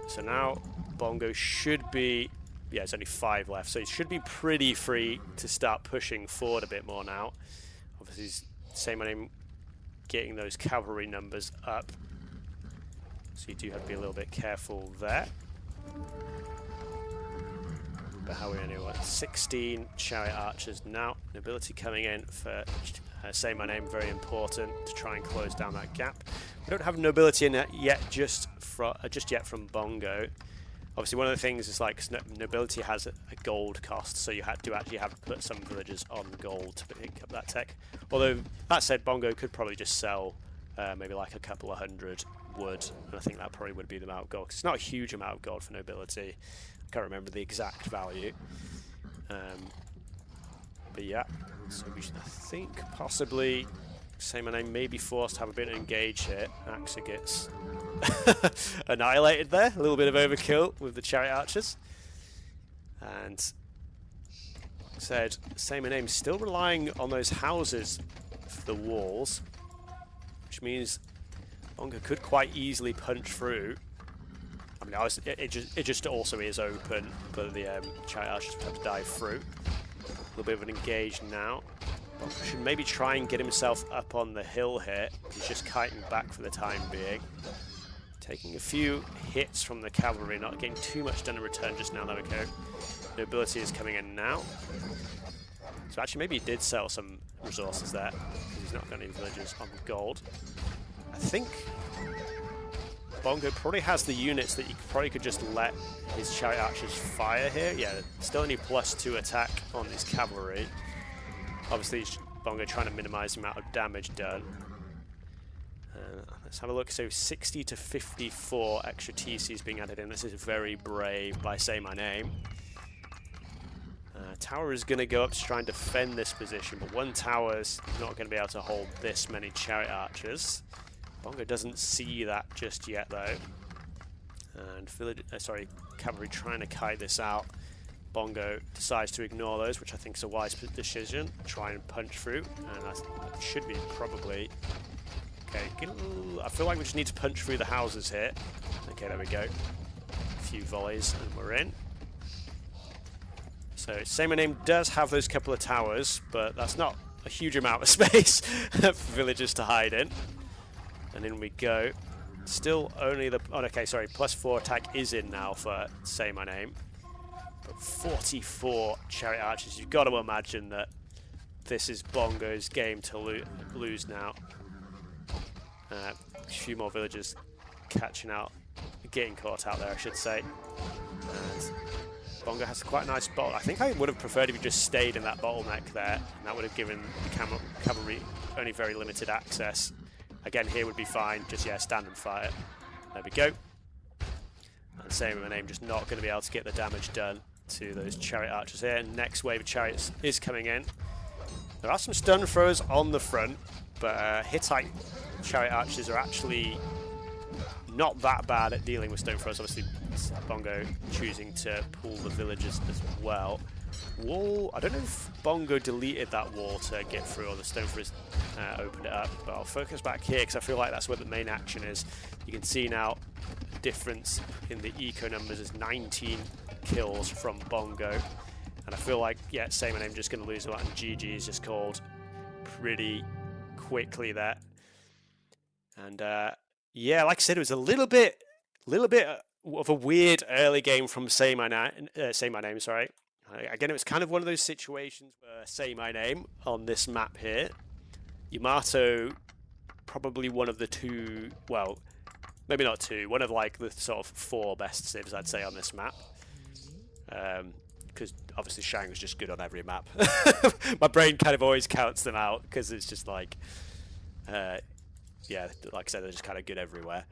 So now Bongo should be... Yeah, there's only 5 left, so he should be pretty free to start pushing forward a bit more now. Obviously, SayMyName getting those cavalry numbers up, so you do have to be a little bit careful there. But how are we going to do? 16 chariot archers now. Nobility coming in for SayMyName, very important to try and close down that gap. We don't have nobility in it yet, just yet from Bongo. Obviously, one of the things is like nobility has a gold cost, so you do actually have to put some villagers on gold to pick up that tech. Although, that said, Bongo could probably just sell maybe like a couple of hundred wood, and I think that probably would be the amount of gold. 'Cause it's not a huge amount of gold for nobility. I can't remember the exact value. But yeah, so I think possibly SayMyName may be forced to have a bit of engage here. Axa gets annihilated there. A little bit of overkill with the chariot archers. And said SayMyName still relying on those houses for the walls, which means Bongo could quite easily punch through. I mean, it just also is open, but the chariot archers have to dive through. A little bit of an engage now. Bongo should maybe try and get himself up on the hill here. He's just kiting back for the time being. Taking a few hits from the cavalry, not getting too much done in return just now. There we go. Nobility is coming in now. So actually maybe he did sell some resources there, because he's not got any villagers on gold. I think Bongo probably has the units that he probably could just let his chariot archers fire here. Yeah, still only +2 attack on his cavalry. Obviously, Bongo trying to minimize the amount of damage done. Let's have a look. So 60 to 54 extra TCs being added in. This is very brave by SayMyName. Tower is going to go up to try and defend this position, but one tower's not going to be able to hold this many chariot archers. Bongo doesn't see that just yet, though. And cavalry trying to kite this out. Bongo decides to ignore those, which I think is a wise decision. Try and punch through, and that should be probably... Okay, I feel like we just need to punch through the houses here. Okay, there we go. A few volleys, and we're in. So SayMyName does have those couple of towers, but that's not a huge amount of space for villagers to hide in. And in we go. Still only the... Oh, okay, sorry. +4 attack is in now for SayMyName. But 44 chariot archers. You've got to imagine that this is Bongo's game to lose now. A few more villagers catching out, getting caught out there, I should say. And Bongo has quite a nice bottle. I think I would have preferred if he just stayed in that bottleneck there, and that would have given the cavalry only very limited access. Again, here would be fine. Just, yeah, stand and fire. There we go. And SayMyName just not going to be able to get the damage done to those chariot archers here. And next wave of chariots is coming in. There are some stun throwers on the front, but Hittite chariot archers are actually not that bad at dealing with stone throwers. Obviously, Bongo choosing to pull the villagers as well. Wall, I don't know if Bongo deleted that wall to get through, or the stone throwers opened it up, but I'll focus back here because I feel like that's where the main action is. You can see now the difference in the eco numbers is 19 kills from Bongo, and I feel like, yeah, SayMyName just going to lose a lot, and GG is just called pretty quickly there. And yeah, like I said, it was a little bit of a weird early game from SayMyName, sorry. Again, it was kind of one of those situations where SayMyName on this map here, Yamato, probably one of the two, well, maybe not two, one of like the sort of 4 best civs, I'd say, on this map. Because obviously Shang was just good on every map. My brain kind of always counts them out because it's just like, yeah, like I said, they're just kind of good everywhere.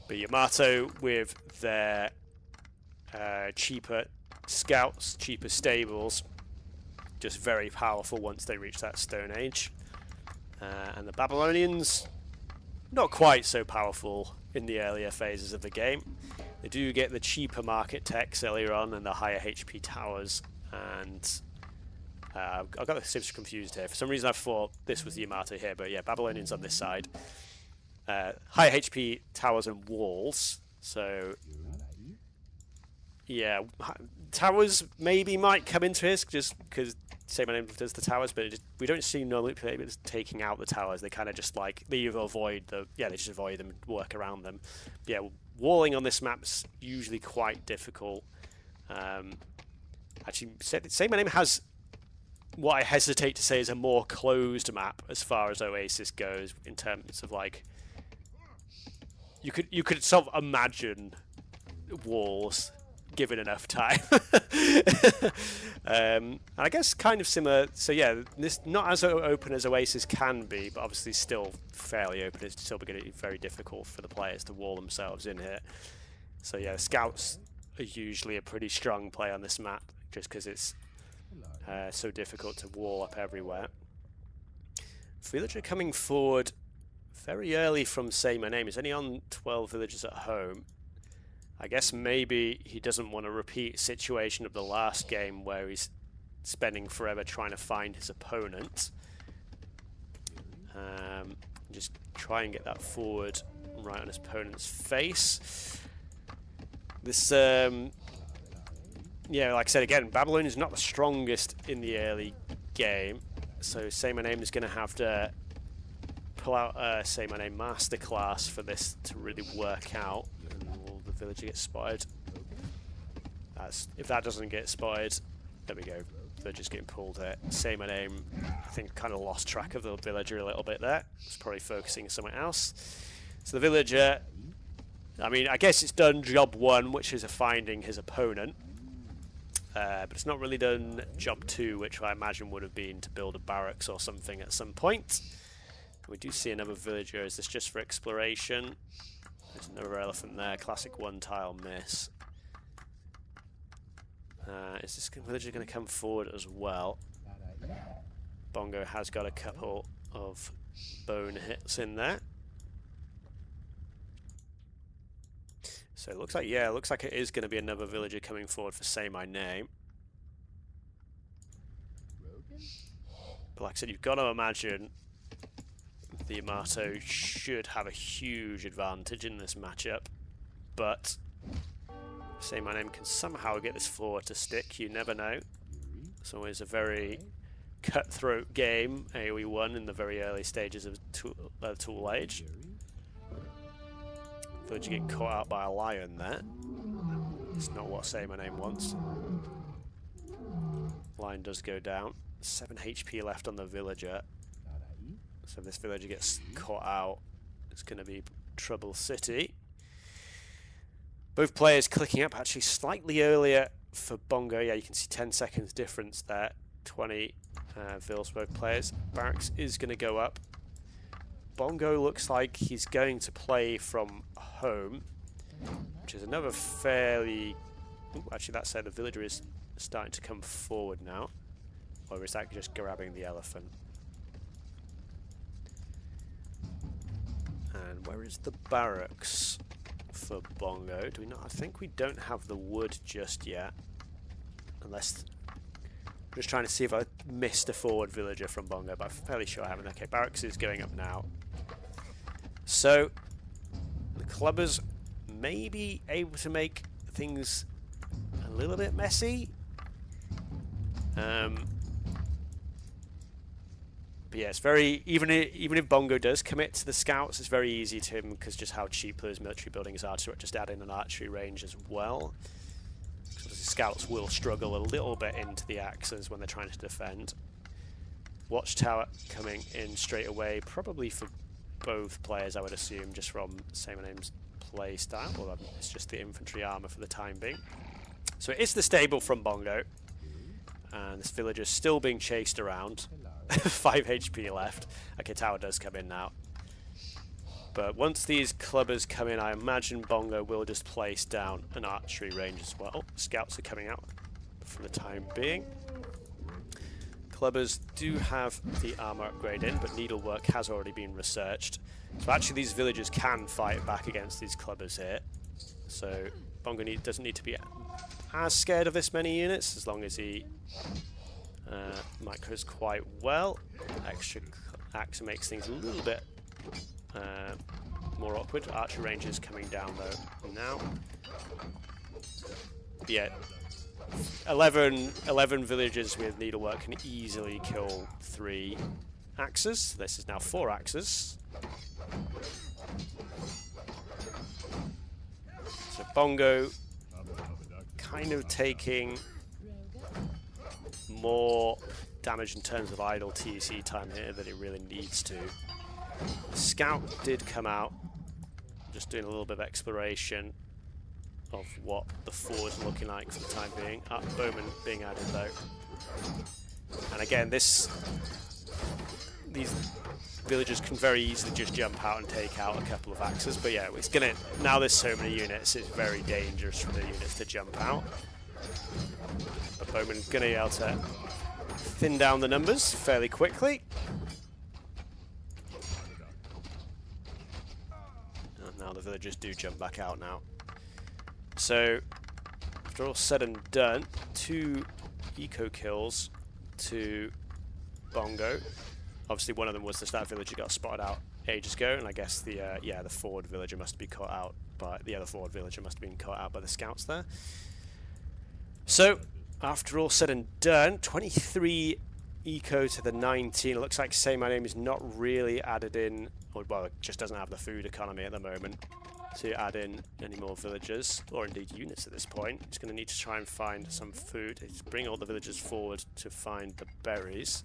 But Yamato with their cheaper scouts, cheaper stables, just very powerful once they reach that Stone Age. And the Babylonians, not quite so powerful in the earlier phases of the game. They do get the cheaper market techs earlier on and the higher HP towers. And I've got the civs confused here. For some reason I thought this was the Yamato here, but yeah, Babylonians on this side. Higher HP towers and walls. So yeah, towers maybe might come into this just because SayMyName does the towers, but we don't see normally players taking out the towers. They kind of just like, they either avoid the, yeah, they just avoid them, work around them. But yeah, walling on this map's usually quite difficult. Actually, SayMyName has what I hesitate to say is a more closed map as far as Oasis goes, in terms of like, you could sort of imagine walls given enough time. I guess kind of similar. So yeah, this not as open as Oasis can be, but obviously still fairly open. It's still going to be very difficult for the players to wall themselves in here. So yeah, scouts are usually a pretty strong play on this map, just because it's so difficult to wall up everywhere. Villager coming forward very early from SayMyName. He's only on 12 villagers at home. I guess maybe he doesn't want to repeat situation of the last game where he's spending forever trying to find his opponent. Just try and get that forward right on his opponent's face. This, yeah, like I said again, Babylon is not the strongest in the early game, so SayMyName is going to have to pull out a SayMyName masterclass for this to really work out. The villager gets spotted. If that doesn't get spotted, there we go. Villager's getting pulled here. SayMyName, I think, kind of lost track of the villager a little bit there. It's probably focusing somewhere else. So the villager, I mean, I guess it's done job 1, which is finding his opponent. But it's not really done job 2, which I imagine would have been to build a barracks or something at some point. We do see another villager. Is this just for exploration? There's another elephant there. Classic 1-tile miss. Is this villager going to come forward as well? Bongo has got a couple of bone hits in there. So it looks like, yeah, it looks like it is going to be another villager coming forward for SayMyName. But like I said, you've got to imagine the Yamato should have a huge advantage in this matchup, but SayMyName can somehow get this forward to stick. You never know. It's always a very cutthroat game, AoE 1 in the very early stages of Tool Age. Villager getting caught out by a lion there. It's not what SayMyName wants. Lion does go down. 7 HP left on the villager. So if this villager gets caught out, it's going to be Trouble City. Both players clicking up actually slightly earlier for Bongo. Yeah, you can see 10 seconds difference there. 20 vills both players. Barracks is going to go up. Bongo looks like he's going to play from home, which is another fairly... Ooh, actually, that said, the villager is starting to come forward now. Or is that just grabbing the elephant? And where is the barracks for Bongo? Do we not? I think we don't have the wood just yet. Unless... I'm just trying to see if I missed a forward villager from Bongo, but I'm fairly sure I haven't. Okay, barracks is going up now. So, the clubbers may be able to make things a little bit messy. But yeah, it's very, even if Bongo does commit to the scouts, it's very easy to him because just how cheap those military buildings are to just add in an archery range as well. So the scouts will struggle a little bit into the axes when they're trying to defend. Watchtower coming in straight away, probably for both players, I would assume, just from SayMyName's play style. Well, it's just the infantry armor for the time being. So it is the stable from Bongo, and this villager is still being chased around. 5 HP left. Okay, tower does come in now. But once these clubbers come in, I imagine Bongo will just place down an archery range as well. Scouts are coming out for the time being. Clubbers do have the armor upgrade in, but needlework has already been researched. So actually these villagers can fight back against these clubbers here. So Bongo doesn't need to be as scared of this many units, as long as he micros quite well. Extra axe makes things a little bit more awkward. Archer ranges coming down though now. But yeah, 11 villagers with needlework can easily kill 3 axes. This is now 4 axes. So Bongo kind of taking more damage in terms of idle TC time here than he really needs to. Scout did come out, just doing a little bit of exploration of what the 4 is looking like for the time being. Bowman being added though. And again, these villagers can very easily just jump out and take out a couple of axes, but yeah, it's gonna, now there's so many units, it's very dangerous for the units to jump out. But Bowman's gonna be able to thin down the numbers fairly quickly. And now the villagers do jump back out now. So, after all said and done, 2 eco kills to Bongo. Obviously, one of them was the start villager got spotted out ages ago, and I guess the the forward villager must be caught out by the other forward villager must have been caught out by the scouts there. So, after all said and done, 23 eco to the 19. It looks like SayMyName is not really added in, or well, it just doesn't have the food economy at the moment to add in any more villagers, or indeed units at this point. He's going to need to try and find some food. He's bring all the villagers forward to find the berries.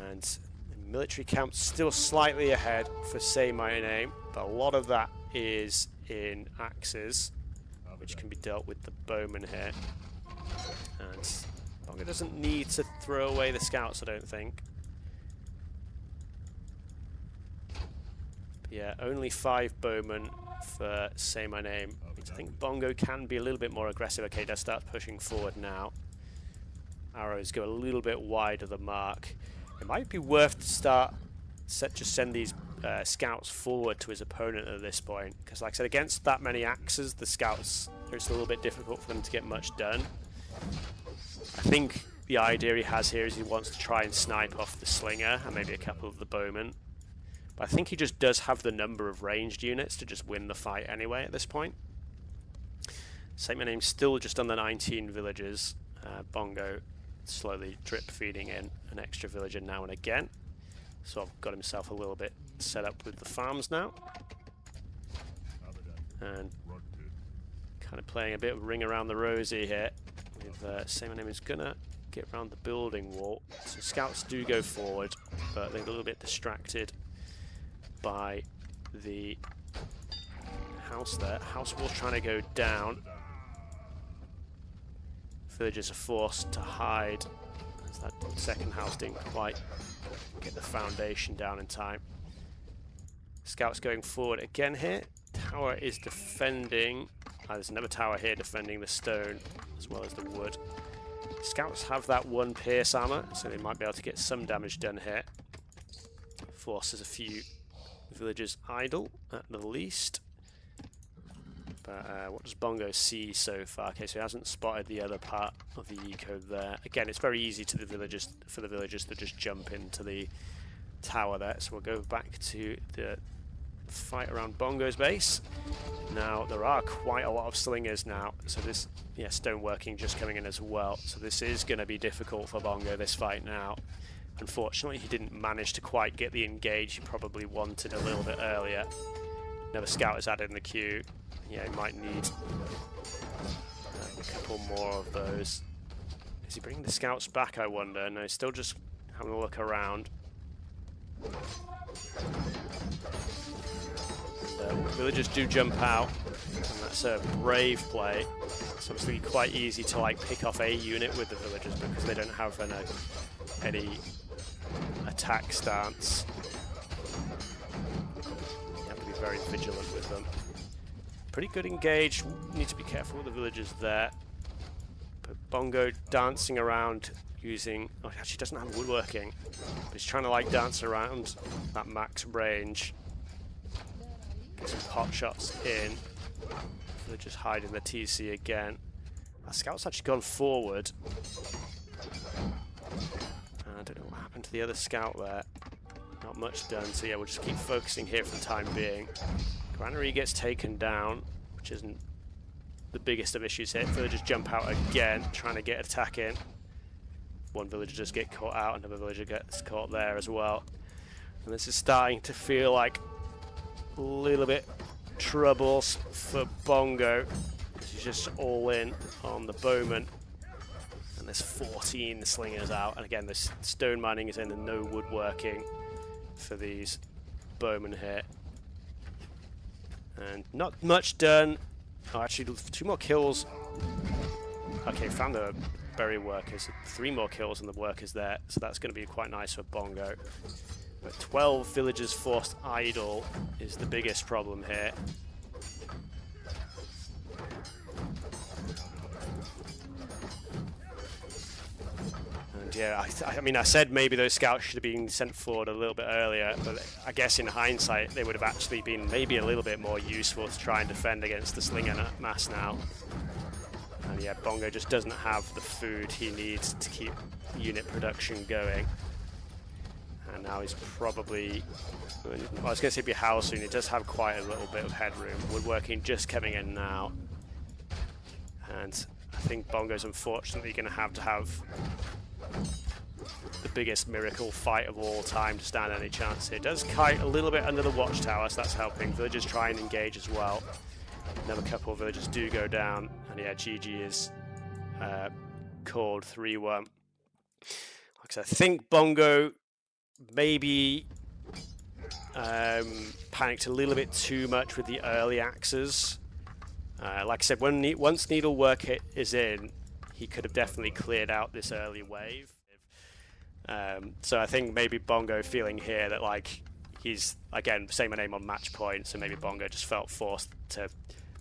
And the military camp's still slightly ahead for SayMyName, but a lot of that is in axes, which can be dealt with the bowman here. And Bongo doesn't need to throw away the scouts, I don't think. Yeah, only 5 bowmen for SayMyName. I think Bongo can be a little bit more aggressive. Okay, does start pushing forward now. Arrows go a little bit wide of the mark. It might be worth to just send these scouts forward to his opponent at this point, because like I said, against that many axes, the scouts, it's a little bit difficult for them to get much done. I think the idea he has here is he wants to try and snipe off the slinger and maybe a couple of the bowmen. But I think he just does have the number of ranged units to just win the fight anyway at this point. SayMyName's still just on the 19 villagers. Bongo slowly drip feeding in an extra villager now and again. So I've got himself a little bit set up with the farms now. And kind of playing a bit of ring around the rosy here. With SayMyName is gonna get around the building wall. So scouts do go forward, but they're a little bit distracted by the house there. House wall trying to go down. Villagers are forced to hide as that second house didn't quite get the foundation down in time. Scouts going forward again here. Tower is defending. There's another tower here defending the stone as well as the wood. Scouts have that 1 pierce armor, so they might be able to get some damage done here. Forces a few villagers idle at the least. But what does Bongo see so far? Okay, so he hasn't spotted the other part of the eco there. Again, it's very easy for the villagers to just jump into the tower there. So we'll go back to the fight around Bongo's base. Now there are quite a lot of slingers now, so this stoneworking just coming in as well. So this is going to be difficult for Bongo this fight now. Unfortunately, he didn't manage to quite get the engage he probably wanted a little bit earlier. Another scout is added in the queue. Yeah, he might need a couple more of those. Is he bringing the scouts back, I wonder? No, he's still just having a look around. And, villagers do jump out, and that's a brave play. It's obviously quite easy to like pick off a unit with the villagers because they don't have any attack stance. You have to be very vigilant with them. Pretty good engage. Need to be careful with the villagers there. But Bongo dancing around using... Oh, he actually doesn't have woodworking. But he's trying to like dance around that max range. Get some pot shots in. Villagers hiding the TC again. Our scout's actually gone forward. I don't know what happened to the other scout there. Not much done. So yeah, we'll just keep focusing here for the time being. Granary gets taken down, which isn't the biggest of issues here. Villagers jump out again, trying to get attack in. One villager just get caught out, another villager gets caught there as well. And this is starting to feel like a little bit troubles for Bongo. He's just all in on the bowman. And there's 14 slingers out. And again, this stone mining is in and no woodworking for these bowmen here. And not much done. Oh, actually, 2 more kills. Okay, found the berry workers. 3 more kills on the workers there, so that's going to be quite nice for Bongo. But 12 villagers forced idle is the biggest problem here. And yeah, I mean, I said maybe those scouts should have been sent forward a little bit earlier, but I guess in hindsight they would have actually been maybe a little bit more useful to try and defend against the Slinger mass now. And yeah, Bongo just doesn't have the food he needs to keep unit production going. And now he's probably, well, I was going to say be house soon. He does have quite a little bit of headroom. Woodworking just coming in now. And I think Bongo's unfortunately going to have the biggest miracle fight of all time to stand any chance here. Does kite a little bit under the watchtower, so that's helping. Villagers try and engage as well. Another couple of villagers do go down. And yeah, GG is called 3-1. Like I said, I think Bongo maybe panicked a little bit too much with the early axes. Like I said, once needlework is in, he could have definitely cleared out this early wave. So I think maybe Bongo feeling here that like he's, again, SayMyName on match point, so maybe Bongo just felt forced to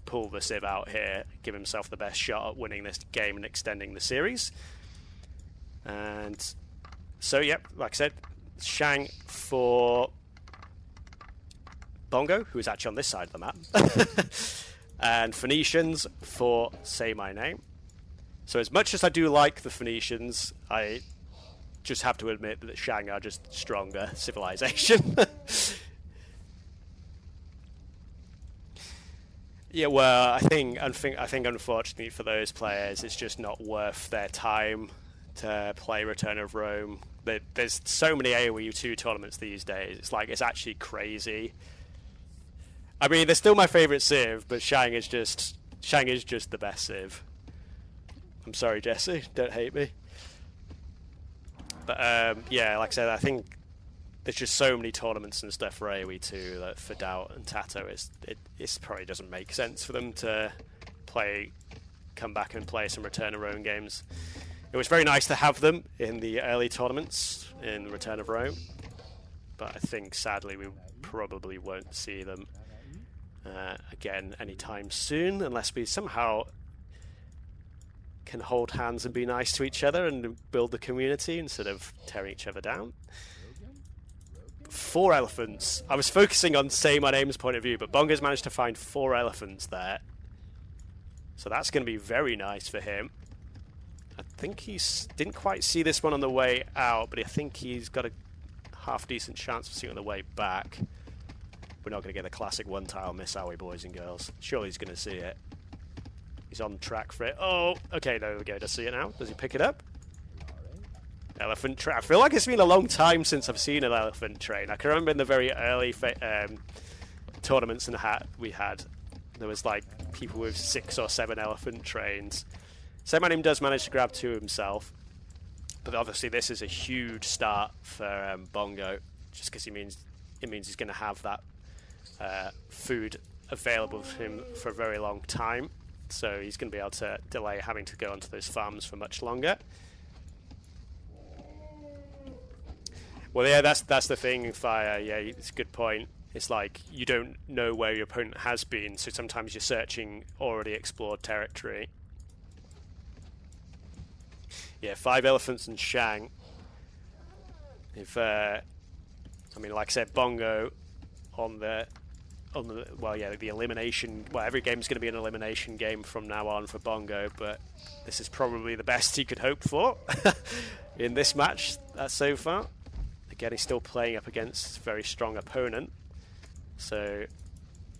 pull the Civ out here, give himself the best shot at winning this game and extending the series. And so, yep, like I said, Shang for Bongo, who is actually on this side of the map, and Phoenicians for SayMyName. So as much as I do like the Phoenicians, I just have to admit that Shang are just stronger civilization. Yeah, well, I think unfortunately for those players, it's just not worth their time to play Return of Rome. There's so many AoE 2 tournaments these days. It's like, it's actually crazy. I mean, they're still my favorite Civ, but Shang is just the best Civ. I'm sorry, Jesze, don't hate me. But yeah, like I said, I think there's just so many tournaments and stuff for AoE 2 that for Doubt and Tato, it probably doesn't make sense for them to come back and play some Return of Rome games. It was very nice to have them in the early tournaments in Return of Rome, but I think sadly we probably won't see them again anytime soon, unless we somehow can hold hands and be nice to each other and build the community instead of tearing each other down. 4 elephants. I was focusing on SayMyName's point of view, but Bongo's managed to find 4 elephants there. So that's going to be very nice for him. I think he didn't quite see this one on the way out, but I think he's got a half-decent chance of seeing it on the way back. We're not going to get the classic one-tile miss, are we, boys and girls? Surely he's going to see it. He's on track for it. Oh, okay, there we go. Does he see it now? Does he pick it up? Elephant train. I feel like it's been a long time since I've seen an elephant train. I can remember in the very early tournaments in the hat we had, there was like people with 6 or 7 elephant trains. SayMyName does manage to grab 2 himself, but obviously this is a huge start for Bongo, just because it means he's going to have that food available to him for a very long time. So he's going to be able to delay having to go onto those farms for much longer. Well, yeah, that's the thing, Fire. Yeah, it's a good point. It's like you don't know where your opponent has been, so sometimes you're searching already explored territory. Yeah, 5 elephants and Shang. I mean, like I said, Bongo on the the elimination. Well, every game's going to be an elimination game from now on for Bongo, but this is probably the best he could hope for in this match so far. Again, he's still playing up against a very strong opponent, so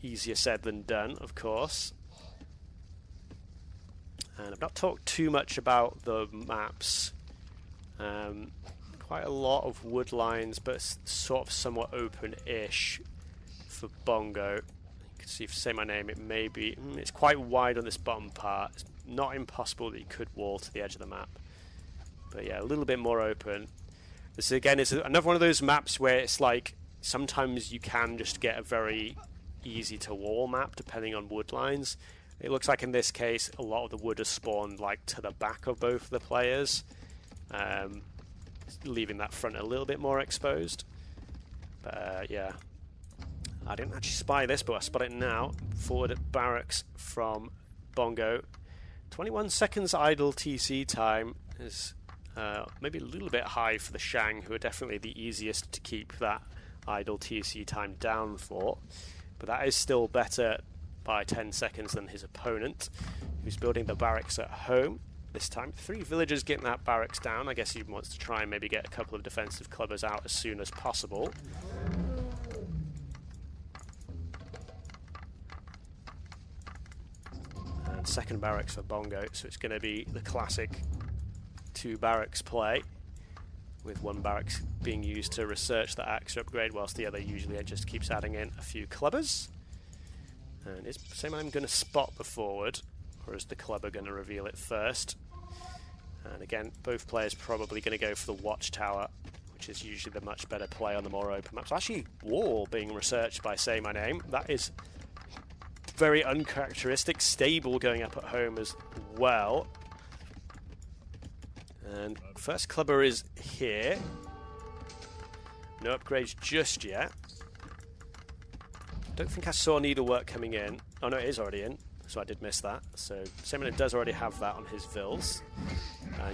easier said than done, of course. And I've not talked too much about the maps. Quite a lot of wood lines, but sort of somewhat open-ish for Bongo. You can see, if SayMyName, it may be... it's quite wide on this bottom part. It's not impossible that you could wall to the edge of the map. But yeah, a little bit more open. This, again, is another one of those maps where it's like, sometimes you can just get a very easy to wall map depending on wood lines. It looks like in this case a lot of the wood has spawned like to the back of both of the players, leaving that front a little bit more exposed. But yeah, I didn't actually spy this, but I spot it now. Forward at barracks from Bongo. 21 seconds idle TC time is maybe a little bit high for the Shang, who are definitely the easiest to keep that idle TC time down for. But that is still better by 10 seconds than his opponent, who's building the barracks at home this time. 3 villagers getting that barracks down. I guess he wants to try and maybe get a couple of defensive clubbers out as soon as possible. And second barracks for Bongo, so it's going to be the classic 2 barracks play, with 1 barracks being used to research the axe upgrade, whilst the other usually just keeps adding in a few clubbers. And is SayMyName going to spot the forward, or is the clubber going to reveal it first? And again, both players probably going to go for the watchtower, which is usually the much better play on the more open maps. Actually, wall being researched by SayMyName. That is very uncharacteristic. Stable going up at home as well. And first clubber is here. No upgrades just yet. Don't think I saw needlework coming in. Oh no, it is already in, so I did miss that. So SayMyName does already have that on his vills.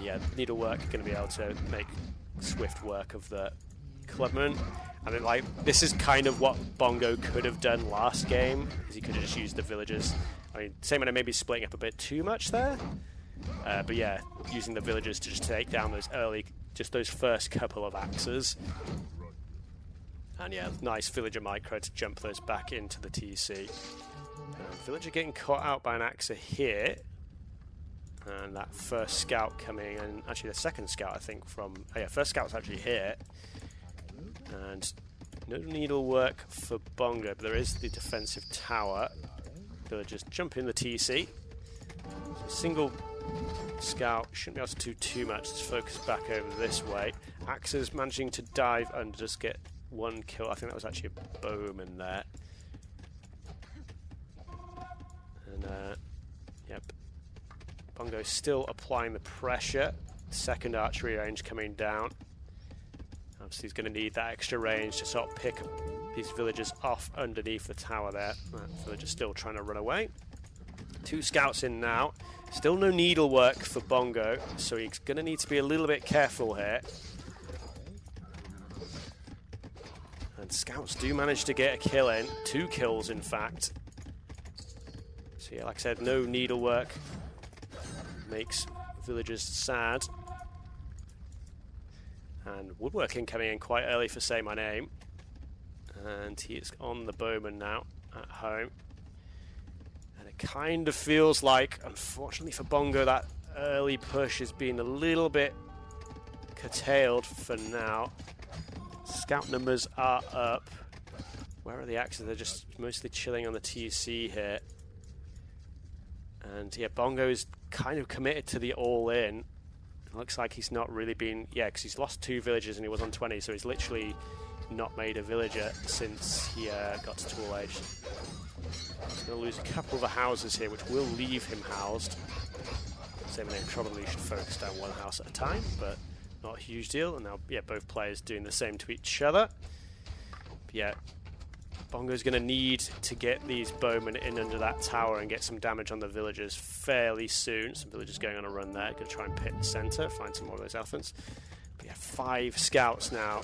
Yeah, needlework going to be able to make swift work of the clubman. I mean, like, this is kind of what Bongo could have done last game, is he could have just used the villagers. I mean, SayMyName may be splitting up a bit too much there. But yeah, using the villagers to just take down those early, just those first couple of axes. And yeah, nice villager micro to jump those back into the TC. Villager getting caught out by an axa here. And that first scout coming in, actually the second scout I think from, oh yeah, first scout's actually here. And no needlework for Bongo, but there is the defensive tower. Villagers jump in the TC. So single scout shouldn't be able to do too much. Let's focus back over this way. Axes managing to dive under, just get 1 kill. I think that was actually a bowman there. And yep, Bongo still applying the pressure. Second archery range coming down. Obviously he's going to need that extra range to sort of pick these villagers off underneath the tower there. That villager's still trying to run away. 2 scouts in now. Still no needlework for Bongo, so he's going to need to be a little bit careful here. And scouts do manage to get a kill in. 2 kills, in fact. So yeah, like I said, no needlework makes villagers sad. And woodworking coming in quite early for SayMyName. And he is on the bowman now at home. And it kind of feels like, unfortunately for Bongo, that early push has been a little bit curtailed for now. Scout numbers are up. Where are the axes? They're just mostly chilling on the TC here. And yeah, Bongo is kind of committed to the all-in. Looks like he's not really been, yeah, because he's lost 2 villagers and he was on 20, so he's literally not made a villager since he got to tool age. He's going to lose a couple of the houses here, which will leave him housed. SayMyName probably should focus down 1 house at a time, but not a huge deal. And now, yeah, both players doing the same to each other. But yeah, Bongo's going to need to get these bowmen in under that tower and get some damage on the villagers fairly soon. Some villagers going on a run there. Going to try and pit the centre, find some more of those elephants. But yeah, 5 scouts now.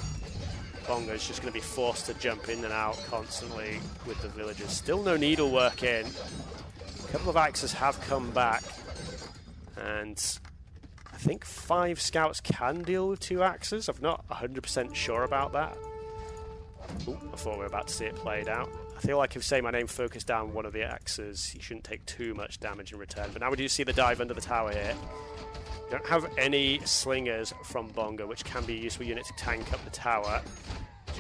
Bongo's just going to be forced to jump in and out constantly with the villagers. Still no needlework in. A couple of axes have come back. And I think 5 scouts can deal with 2 axes. I'm not 100% sure about that. Ooh, I thought we were about to see it played out. I feel like if SayMyName focused down one of the axes, he shouldn't take too much damage in return. But now we do see the dive under the tower here. We don't have any slingers from Bongo, which can be a useful unit to tank up the tower.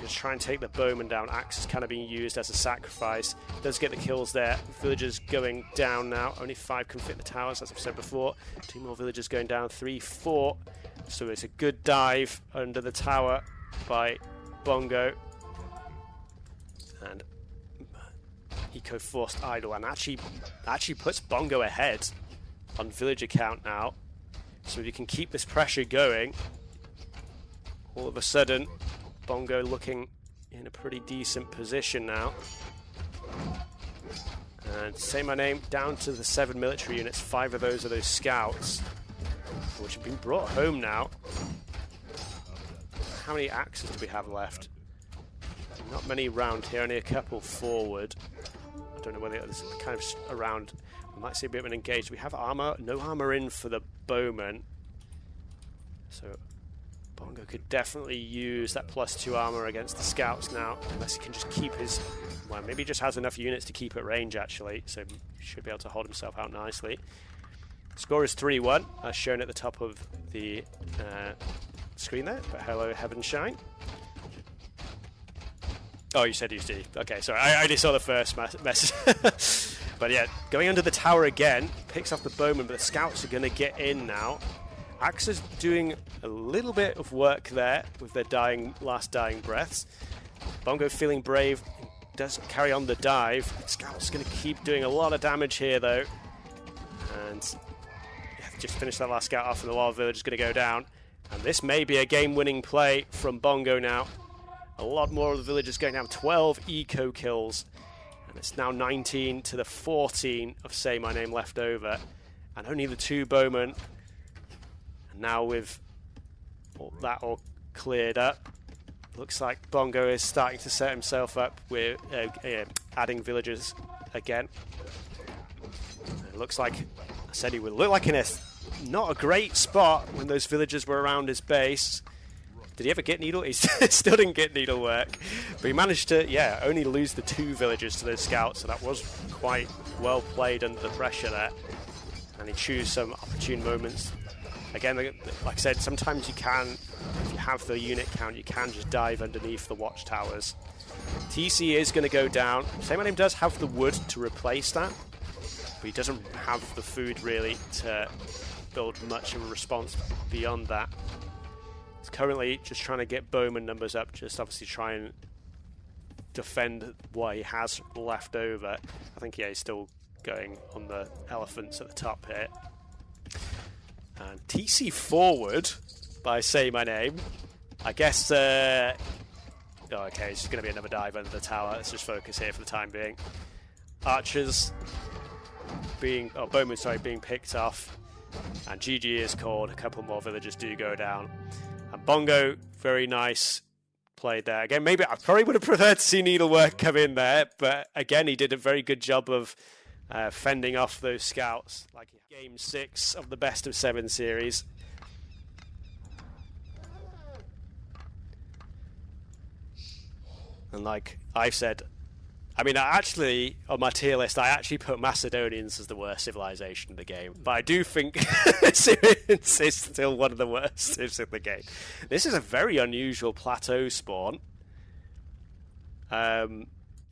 Just try and take the bowman down. Axe is kind of being used as a sacrifice. Does get the kills there. Villagers going down now. Only 5 can fit the towers, as I've said before. 2 more villagers going down. 3, 4. So it's a good dive under the tower by Bongo. And eco forced idle, and actually puts Bongo ahead on villager count now. So if you can keep this pressure going, all of a sudden Bongo looking in a pretty decent position now. And SayMyName down to the 7 military units. 5 of those are those scouts, which have been brought home now. How many axes do we have left? Not many around here, only a couple forward. I don't know whether it's kind of around. We might see a bit of an engage. We have armor, no armor in for the bowman. So Bongo could definitely use that +2 armor against the scouts now, unless he can just keep his... Well, maybe he just has enough units to keep at range, actually, so he should be able to hold himself out nicely. Score is 3-1, as shown at the top of the screen there, but hello, Heaven Shine. Oh, you said UC. Okay, sorry, I only saw the first message. But yeah, going under the tower again, picks off the bowman, but the scouts are going to get in now. Axe's doing a little bit of work there with their last dying breaths. Bongo feeling brave, does carry on the dive. Scout's going to keep doing a lot of damage here though. And yeah, just finished that last scout off and the wild village is going to go down. And this may be a game-winning play from Bongo now. A lot more of the villagers going down. 12 eco kills. And it's now 19 to the 14 of SayMyName left over. And only the 2 bowmen. And now with all that all cleared up, looks like Bongo is starting to set himself up with adding villagers again. It looks like, I said he would look like in a not a great spot when those villagers were around his base. Did he ever get needle? He still didn't get needlework, but he managed to, yeah, only lose the 2 villagers to those scouts, so that was quite well played under the pressure there. And he chose some opportune moments. Again, like I said, sometimes you can, if you have the unit count, you can just dive underneath the watchtowers. TC is going to go down. SayMyName does have the wood to replace that, but he doesn't have the food really to build much of a response beyond that. He's currently just trying to get bowman numbers up, just obviously try and defend what he has left over. I think, yeah, he's still going on the elephants at the top here. And TC forward by SayMyName. I guess, oh, okay, it's just going to be another dive under the tower. Let's just focus here for the time being. Archers being, oh, bowmen, sorry, being picked off. And GG is called. A couple more villagers do go down. And Bongo, very nice play there. Again, maybe I probably would have preferred to see needlework come in there, but again, he did a very good job of fending off those scouts. Like Game 6 of the best of 7 series. And like I've said, I mean, I actually, on my tier list, I actually put Macedonians as the worst civilization in the game. But I do think Syrians is still one of the worst civs in the game. This is a very unusual plateau spawn. A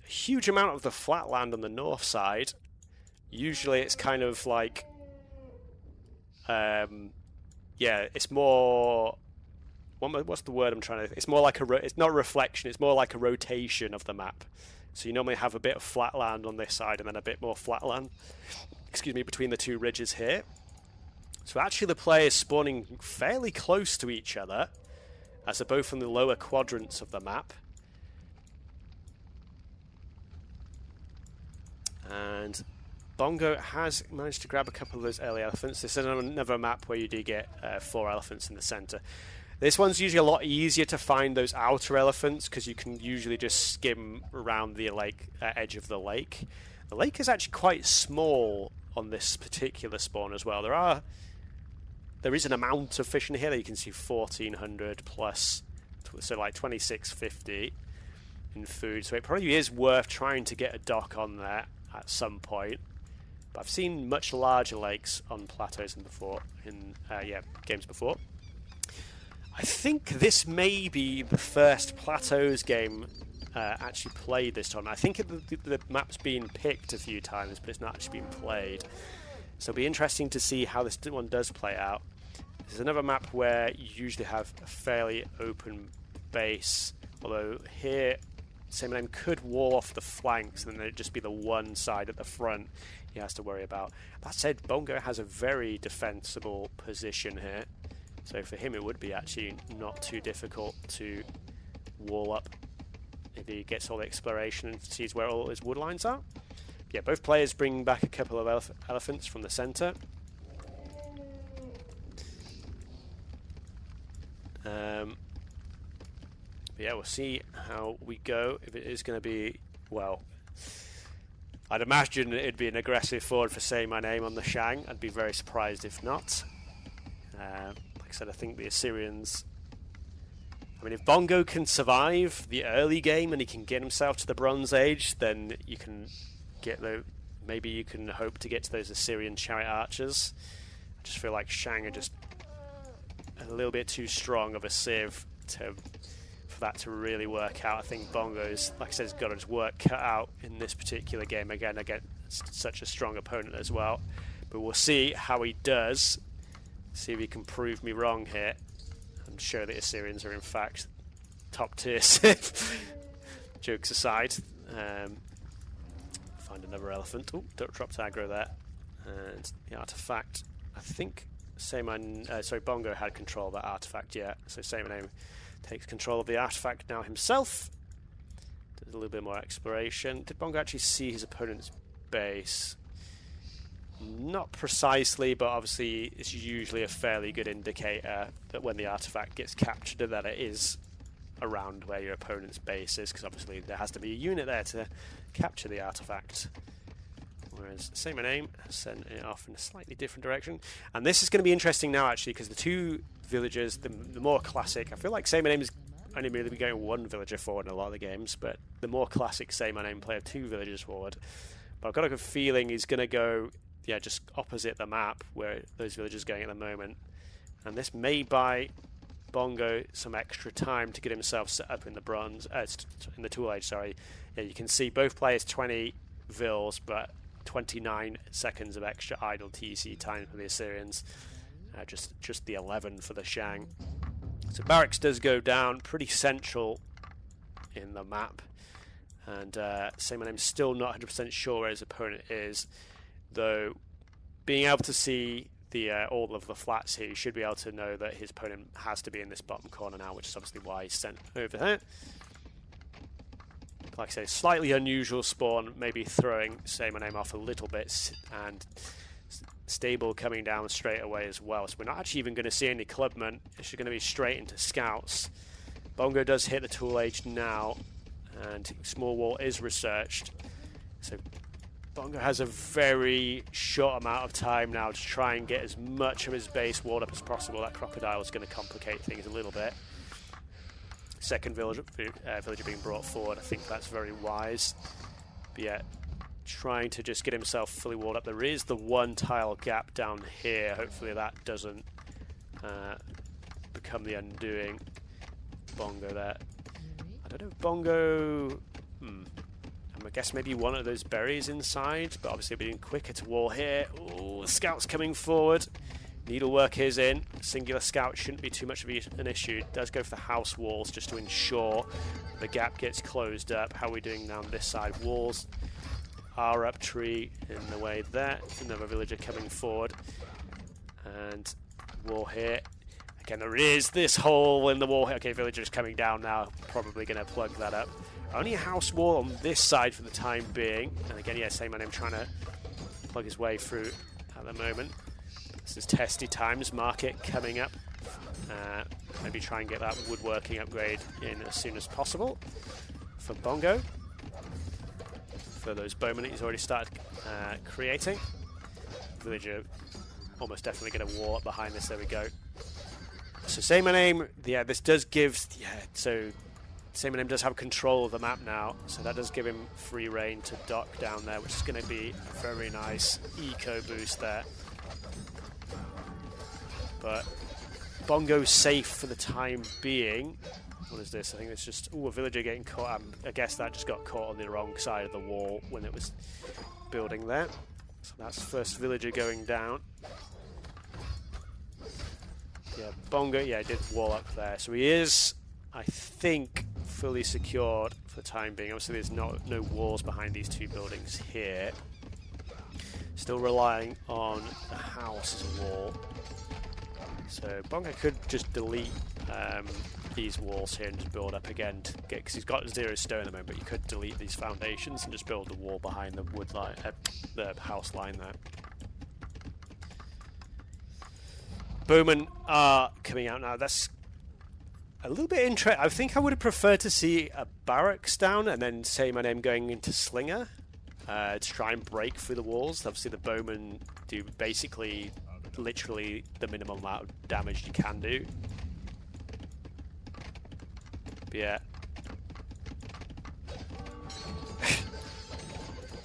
huge amount of the flat land on the north side. Usually it's kind of like, yeah, it's more, what's the word I'm trying to, it's more like it's not a reflection, it's more like a rotation of the map. So you normally have a bit of flat land on this side and then a bit more flat land, excuse me, between the 2 ridges here. So actually the players spawning fairly close to each other, as they're both in the lower quadrants of the map. And Bongo has managed to grab a couple of those early elephants. This is another map where you do get 4 elephants in the center. This one's usually a lot easier to find those outer elephants because you can usually just skim around the edge of the lake. The lake is actually quite small on this particular spawn as well. There is an amount of fish in here that you can see 1,400 plus, so like 2,650 in food. So it probably is worth trying to get a dock on there at some point. But I've seen much larger lakes on plateaus in games before. I think this may be the first Plateaus game actually played this time. I think the map's been picked a few times, but it's not actually been played. So it'll be interesting to see how this one does play out. This is another map where you usually have a fairly open base, although here SayMyName could wall off the flanks, and then it'd just be the one side at the front he has to worry about. That said, Bongo has a very defensible position here, so for him it would be actually not too difficult to wall up if he gets all the exploration and sees where all his wood lines are. Yeah, both players bring back a couple of elephants from the centre. But yeah, we'll see how we go. If it is going to be, well, I'd imagine it'd be an aggressive forward for SayMyName on the Shang. I'd be very surprised if not. Like I said, I think the Assyrians... I mean, if Bongo can survive the early game and he can get himself to the Bronze Age, then you can get the... Maybe you can hope to get to those Assyrian chariot archers. I just feel like Shang are just a little bit too strong of a sieve for that to really work out. I think Bongo's, like I said, has got his work cut out in this particular game again against such a strong opponent as well. But we'll see how he does. See if he can prove me wrong here and show that Assyrians are in fact top tier sieve. Jokes aside. Find another elephant. Oh, dropped aggro there. And the artifact, I think Bongo had control of that artifact yet. So SayMyName takes control of the artifact now himself. Does a little bit more exploration. Did Bongo actually see his opponent's base? Not precisely, but obviously it's usually a fairly good indicator that when the artifact gets captured that it is around where your opponent's base is, because obviously there has to be a unit there to capture the artifact. Whereas SayMyName has sent it off in a slightly different direction. And this is going to be interesting now, actually, because the two villagers, the more classic... I feel like SayMyName is only really going one villager forward in a lot of the games, but the more classic SayMyName player, two villagers forward. But I've got a good feeling he's going to go, yeah, just opposite the map where those villagers are going at the moment. And this may buy Bongo some extra time to get himself set up in the bronze... in the Tool Age, sorry. Yeah, you can see both players 20 vills, but 29 seconds of extra idle TC time for the Assyrians. Just the 11 for the Shang. So barracks does go down pretty central in the map. And SayMyName's still not 100% sure where his opponent is. Though being able to see the all of the flats here, you should be able to know that his opponent has to be in this bottom corner now, which is obviously why he's sent over there. Like I say, slightly unusual spawn, maybe throwing SayMyName off a little bit, and Stable coming down straight away as well. So we're not actually even going to see any clubmen. It's going to be straight into scouts. Bongo does hit the Tool Age now, and small wall is researched. So Bongo has a very short amount of time now to try and get as much of his base walled up as possible. That crocodile is going to complicate things a little bit. Second villager being brought forward, I think that's very wise. But yeah, trying to just get himself fully walled up. There is the one tile gap down here. Hopefully that doesn't become the undoing. Bongo there. I don't know if Bongo... I guess maybe one of those berries inside, but obviously being quicker to wall here. Oh, the scout's coming forward. Needlework is in. Singular scout shouldn't be too much of an issue. It does go for the house walls just to ensure the gap gets closed up. How are we doing now on this side? Walls are up, tree in the way there. Another villager coming forward. And wall here. Again, there is this hole in the wall here. Okay, villagers coming down now. Probably going to plug that up. Only a house wall on this side for the time being. And again, yeah, SayMyName trying to plug his way through at the moment. This is testy times. Market coming up. Maybe try and get that woodworking upgrade in as soon as possible for Bongo. For those bowmen that he's already started creating. Villager almost definitely going to wall up behind this. There we go. So SayMyName, yeah, this does give... Yeah, so SayMyName does have control of the map now, so that does give him free reign to dock down there, which is going to be a very nice eco boost there. But Bongo's safe for the time being. What is this? I think it's just... Ooh, a villager getting caught. I guess that just got caught on the wrong side of the wall when it was building there. So that's first villager going down. Yeah, Bongo, yeah, did wall up there. So he is, I think, fully secured for the time being. Obviously, there's no walls behind these two buildings here. Still relying on the house as a wall. So Bongo could just delete these walls here and just build up again, because he's got 0 stone at the moment, but you could delete these foundations and just build the wall behind the wood line, the house line there. Bowmen are coming out now. That's a little bit interesting. I think I would have preferred to see a barracks down and then SayMyName going into Slinger to try and break through the walls. Obviously, the bowmen do basically literally the minimum amount of damage you can do. But yeah.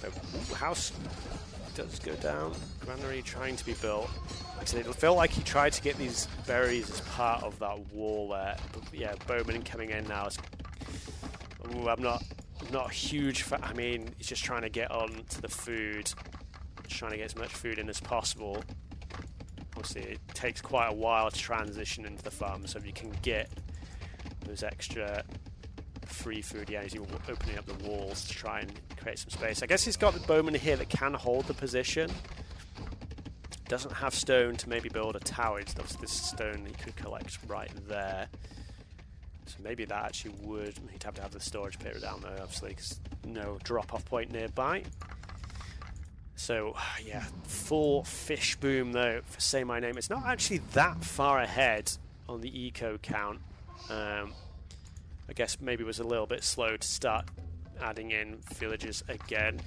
The house does go down. Granary trying to be built. Like it felt like he tried to get these berries as part of that wall there. But yeah, bowman coming in now. Ooh, I'm not a huge fan. I mean, he's just trying to get on to the food. Just trying to get as much food in as possible. Obviously, it takes quite a while to transition into the farm, so if you can get those extra free food, yeah, he's opening up the walls to try and create some space. I guess he's got the bowman here that can hold the position. Doesn't have stone to maybe build a tower. It's obviously this stone he could collect right there. So maybe that actually would... He'd have to have the storage pit down there, obviously, because no drop-off point nearby. So, yeah, full fish boom, though, for SayMyName. It's not actually that far ahead on the eco count. I guess maybe it was a little bit slow to start adding in villagers again.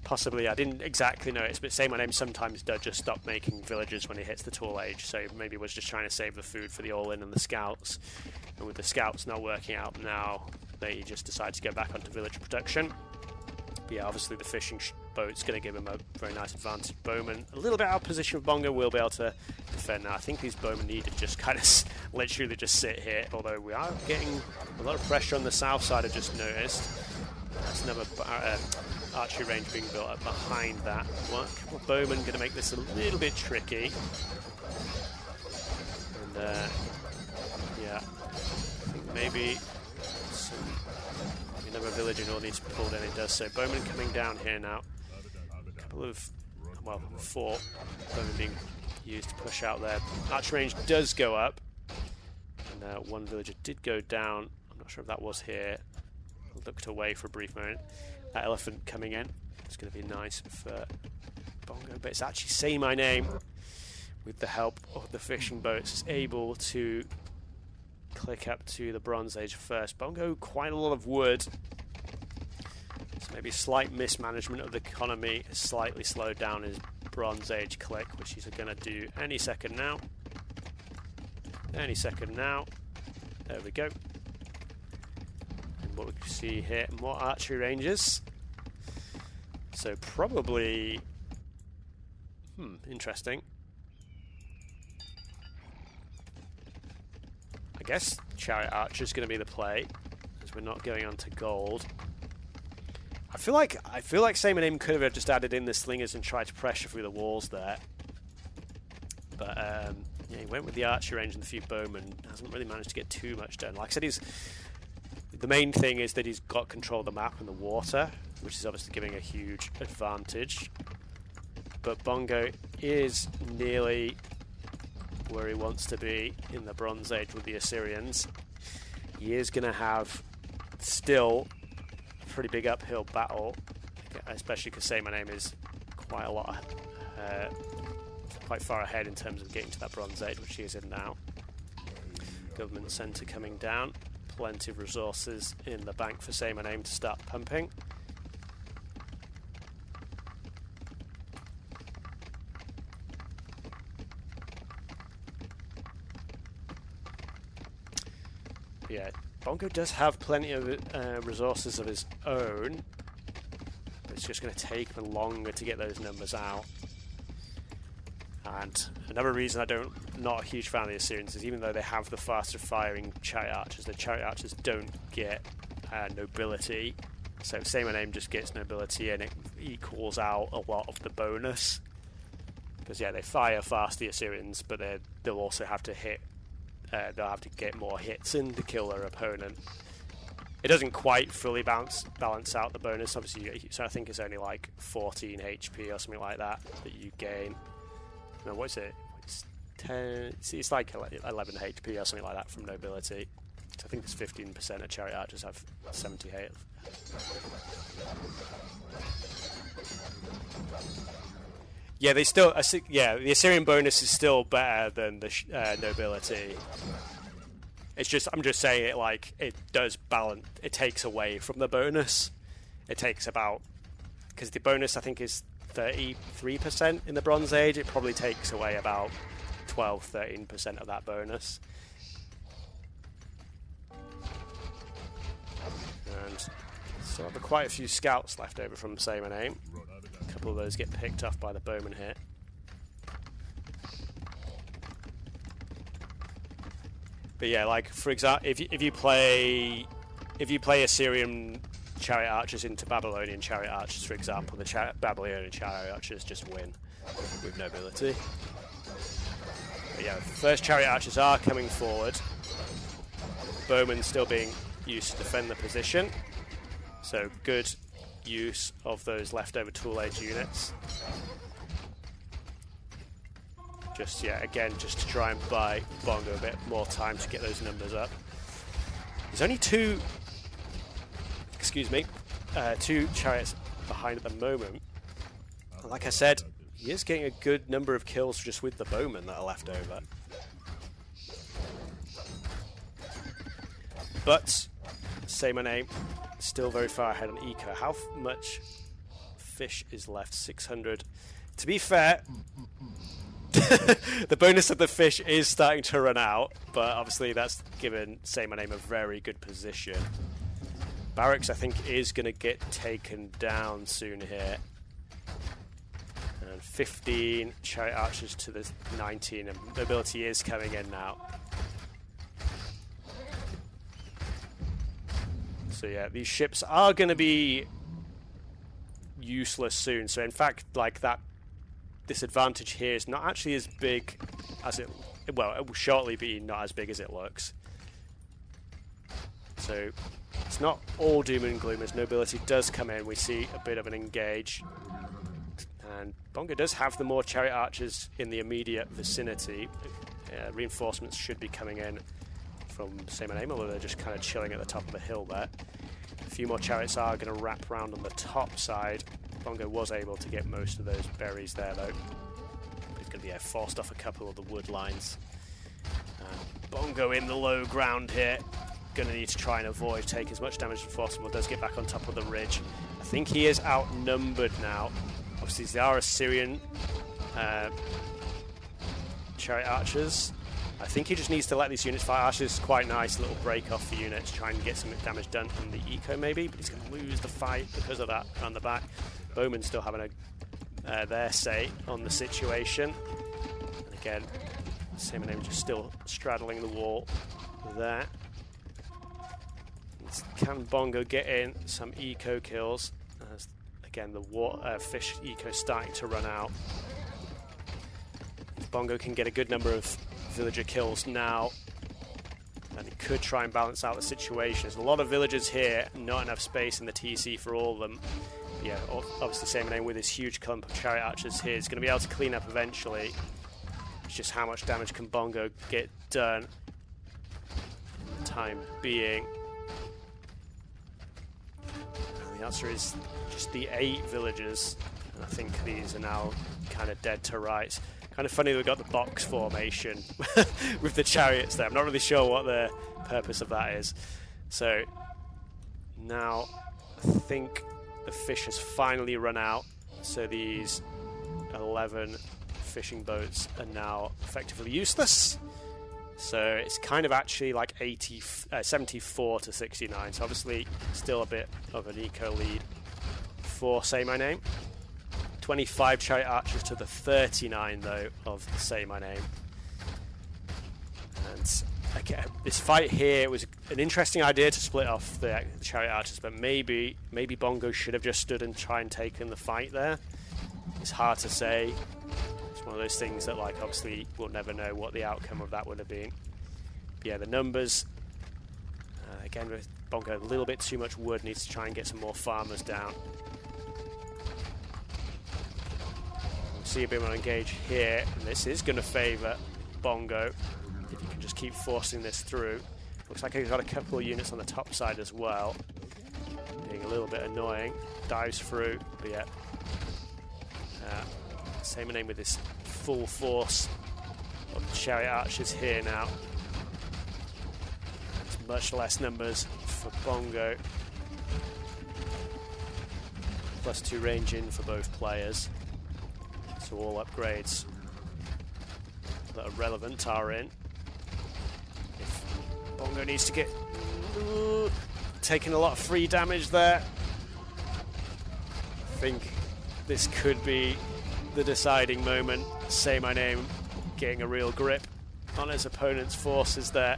Possibly, I didn't exactly notice, but SayMyName sometimes does just stop making villagers when he hits the tall age, so maybe was just trying to save the food for the all-in and the scouts. And with the scouts not working out now, they just decide to go back onto villager production. But yeah, obviously the fishing boat's going to give him a very nice advantage. Bowman, a little bit out of position with Bongo, will be able to defend now. I think these bowmen need to just kind of literally just sit here, although we are getting a lot of pressure on the south side, I just noticed. That's another archery range being built up behind that. Well, a couple of bowmen going to make this a little bit tricky. And yeah, I think maybe another villager will need to be pulled in. It does so. Bowman coming down here now. A couple of, well, 4 bowmen being used to push out there. Archery range does go up, and one villager did go down. I'm not sure if that was here. Looked away for a brief moment. That elephant coming in. It's going to be nice for Bongo, but it's actually SayMyName, with the help of the fishing boats, is able to click up to the Bronze Age first. Bongo, quite a lot of wood. So maybe slight mismanagement of the economy has slightly slowed down his Bronze Age click, which he's going to do any second now. Any second now. There we go. What we can see here, more archery ranges. So probably, interesting. I guess chariot archer is going to be the play, as we're not going on to gold. I feel like SayMyName could have just added in the slingers and tried to pressure through the walls there. But yeah, he went with the archery range and the few bowmen. Hasn't really managed to get too much done. Like I said, the main thing is that he's got control of the map and the water, which is obviously giving a huge advantage. But Bongo is nearly where he wants to be in the Bronze Age with the Assyrians. He is going to have still a pretty big uphill battle, especially because SayMyName is quite a lot, quite far ahead in terms of getting to that Bronze Age, which he is in now. Government centre coming down. Plenty of resources in the bank for SayMyName to start pumping. Yeah, Bongo does have plenty of resources of his own, but it's just going to take him longer to get those numbers out. And another reason not a huge fan of the Assyrians is even though they have the faster firing chariot archers, the chariot archers don't get nobility. So SayMyName just gets nobility and it equals out a lot of the bonus. Because yeah, they fire fast, the Assyrians, but they'll also have to hit. They'll have to get more hits in to kill their opponent. It doesn't quite fully balance out the bonus. Obviously, so I think it's only like 14 HP or something like that you gain. No, what is it? It's 10. It's like 11 HP or something like that from nobility. So I think it's 15% of chariot archers have 70 health. Yeah, they still. Yeah, the Assyrian bonus is still better than the nobility. It's just, I'm just saying it like it does balance. It takes away from the bonus. It takes about, because the bonus I think is 33% in the Bronze Age. It probably takes away about 12-13% of that bonus. And so I've got quite a few scouts left over from SayMyName. A couple of those get picked off by the bowman here. But yeah, like for example, if you play Assyrian chariot archers into Babylonian chariot archers, for example, the Babylonian chariot archers just win with nobility. But yeah, the first chariot archers are coming forward. Bowman still being used to defend the position, so good use of those leftover tool age units. Just, yeah, again, just to try and buy Bongo a bit more time to get those numbers up. There's only two chariots behind at the moment. And like I said, he is getting a good number of kills just with the bowmen that are left over. But SayMyName still very far ahead on eco. How much fish is left? 600. To be fair, the bonus of the fish is starting to run out, but obviously that's given SayMyName a very good position. Barracks, I think, is going to get taken down soon here. And 15 chariot archers to the 19, and nobility is coming in now. So yeah, these ships are going to be useless soon. So in fact, like that disadvantage here is not actually as big as it will shortly be not as big as it looks. So it's not all doom and gloom as nobility does come in. We see a bit of an engage, and Bongo does have the more chariot archers in the immediate vicinity. Reinforcements should be coming in from SayMyName, although they're just kind of chilling at the top of the hill there. A few more chariots are going to wrap around on the top side. Bongo was able to get most of those berries there though. He's going to be forced off a couple of the wood lines. Bongo in the low ground here. Going to need to try and avoid, take as much damage as possible. Does get back on top of the ridge. I think he is outnumbered now. Obviously there are Assyrian chariot archers. I think he just needs to let these units fight. Archers is quite nice, little break off the units, try and get some damage done on the eco maybe, but he's going to lose the fight because of that on the back. Bowman still having their say on the situation. And again, SayMyName just still straddling the wall there. Can Bongo get in some eco kills? As again, the fish eco starting to run out. If Bongo can get a good number of villager kills now, and he could try and balance out the situation. There's a lot of villagers here, not enough space in the TC for all of them. But yeah, obviously SayMyName with his huge clump of chariot archers here is going to be able to clean up eventually. It's just how much damage can Bongo get done for the time being. And the answer is just the 8 villagers, and I think these are now kind of dead to rights. Kind of funny that we got the box formation with the chariots there. I'm not really sure what the purpose of that is. So now I think the fish has finally run out. So these 11 fishing boats are now effectively useless. So it's kind of actually like 74 to 69. So obviously still a bit of an eco lead for SayMyName. 25 chariot archers to the 39 though of SayMyName. And again, this fight here was an interesting idea to split off the chariot archers, but maybe Bongo should have just stood and tried and taken the fight there. It's hard to say. It's one of those things that, like, obviously we'll never know what the outcome of that would have been. But yeah, the numbers Again, with Bongo, a little bit too much wood, needs to try and get some more farmers down. We'll see a bit more engage here, and this is going to favour Bongo if he can just keep forcing this through. Looks like he's got a couple of units on the top side as well. Being a little bit annoying. Dives through, but yeah. SayMyName with this full force of chariot archers here now. It's much less numbers for Bongo. +2 range in for both players. So all upgrades that are relevant are in. If Bongo needs to get... taking a lot of free damage there. I think this could be the deciding moment. SayMyName getting a real grip on his opponent's forces there.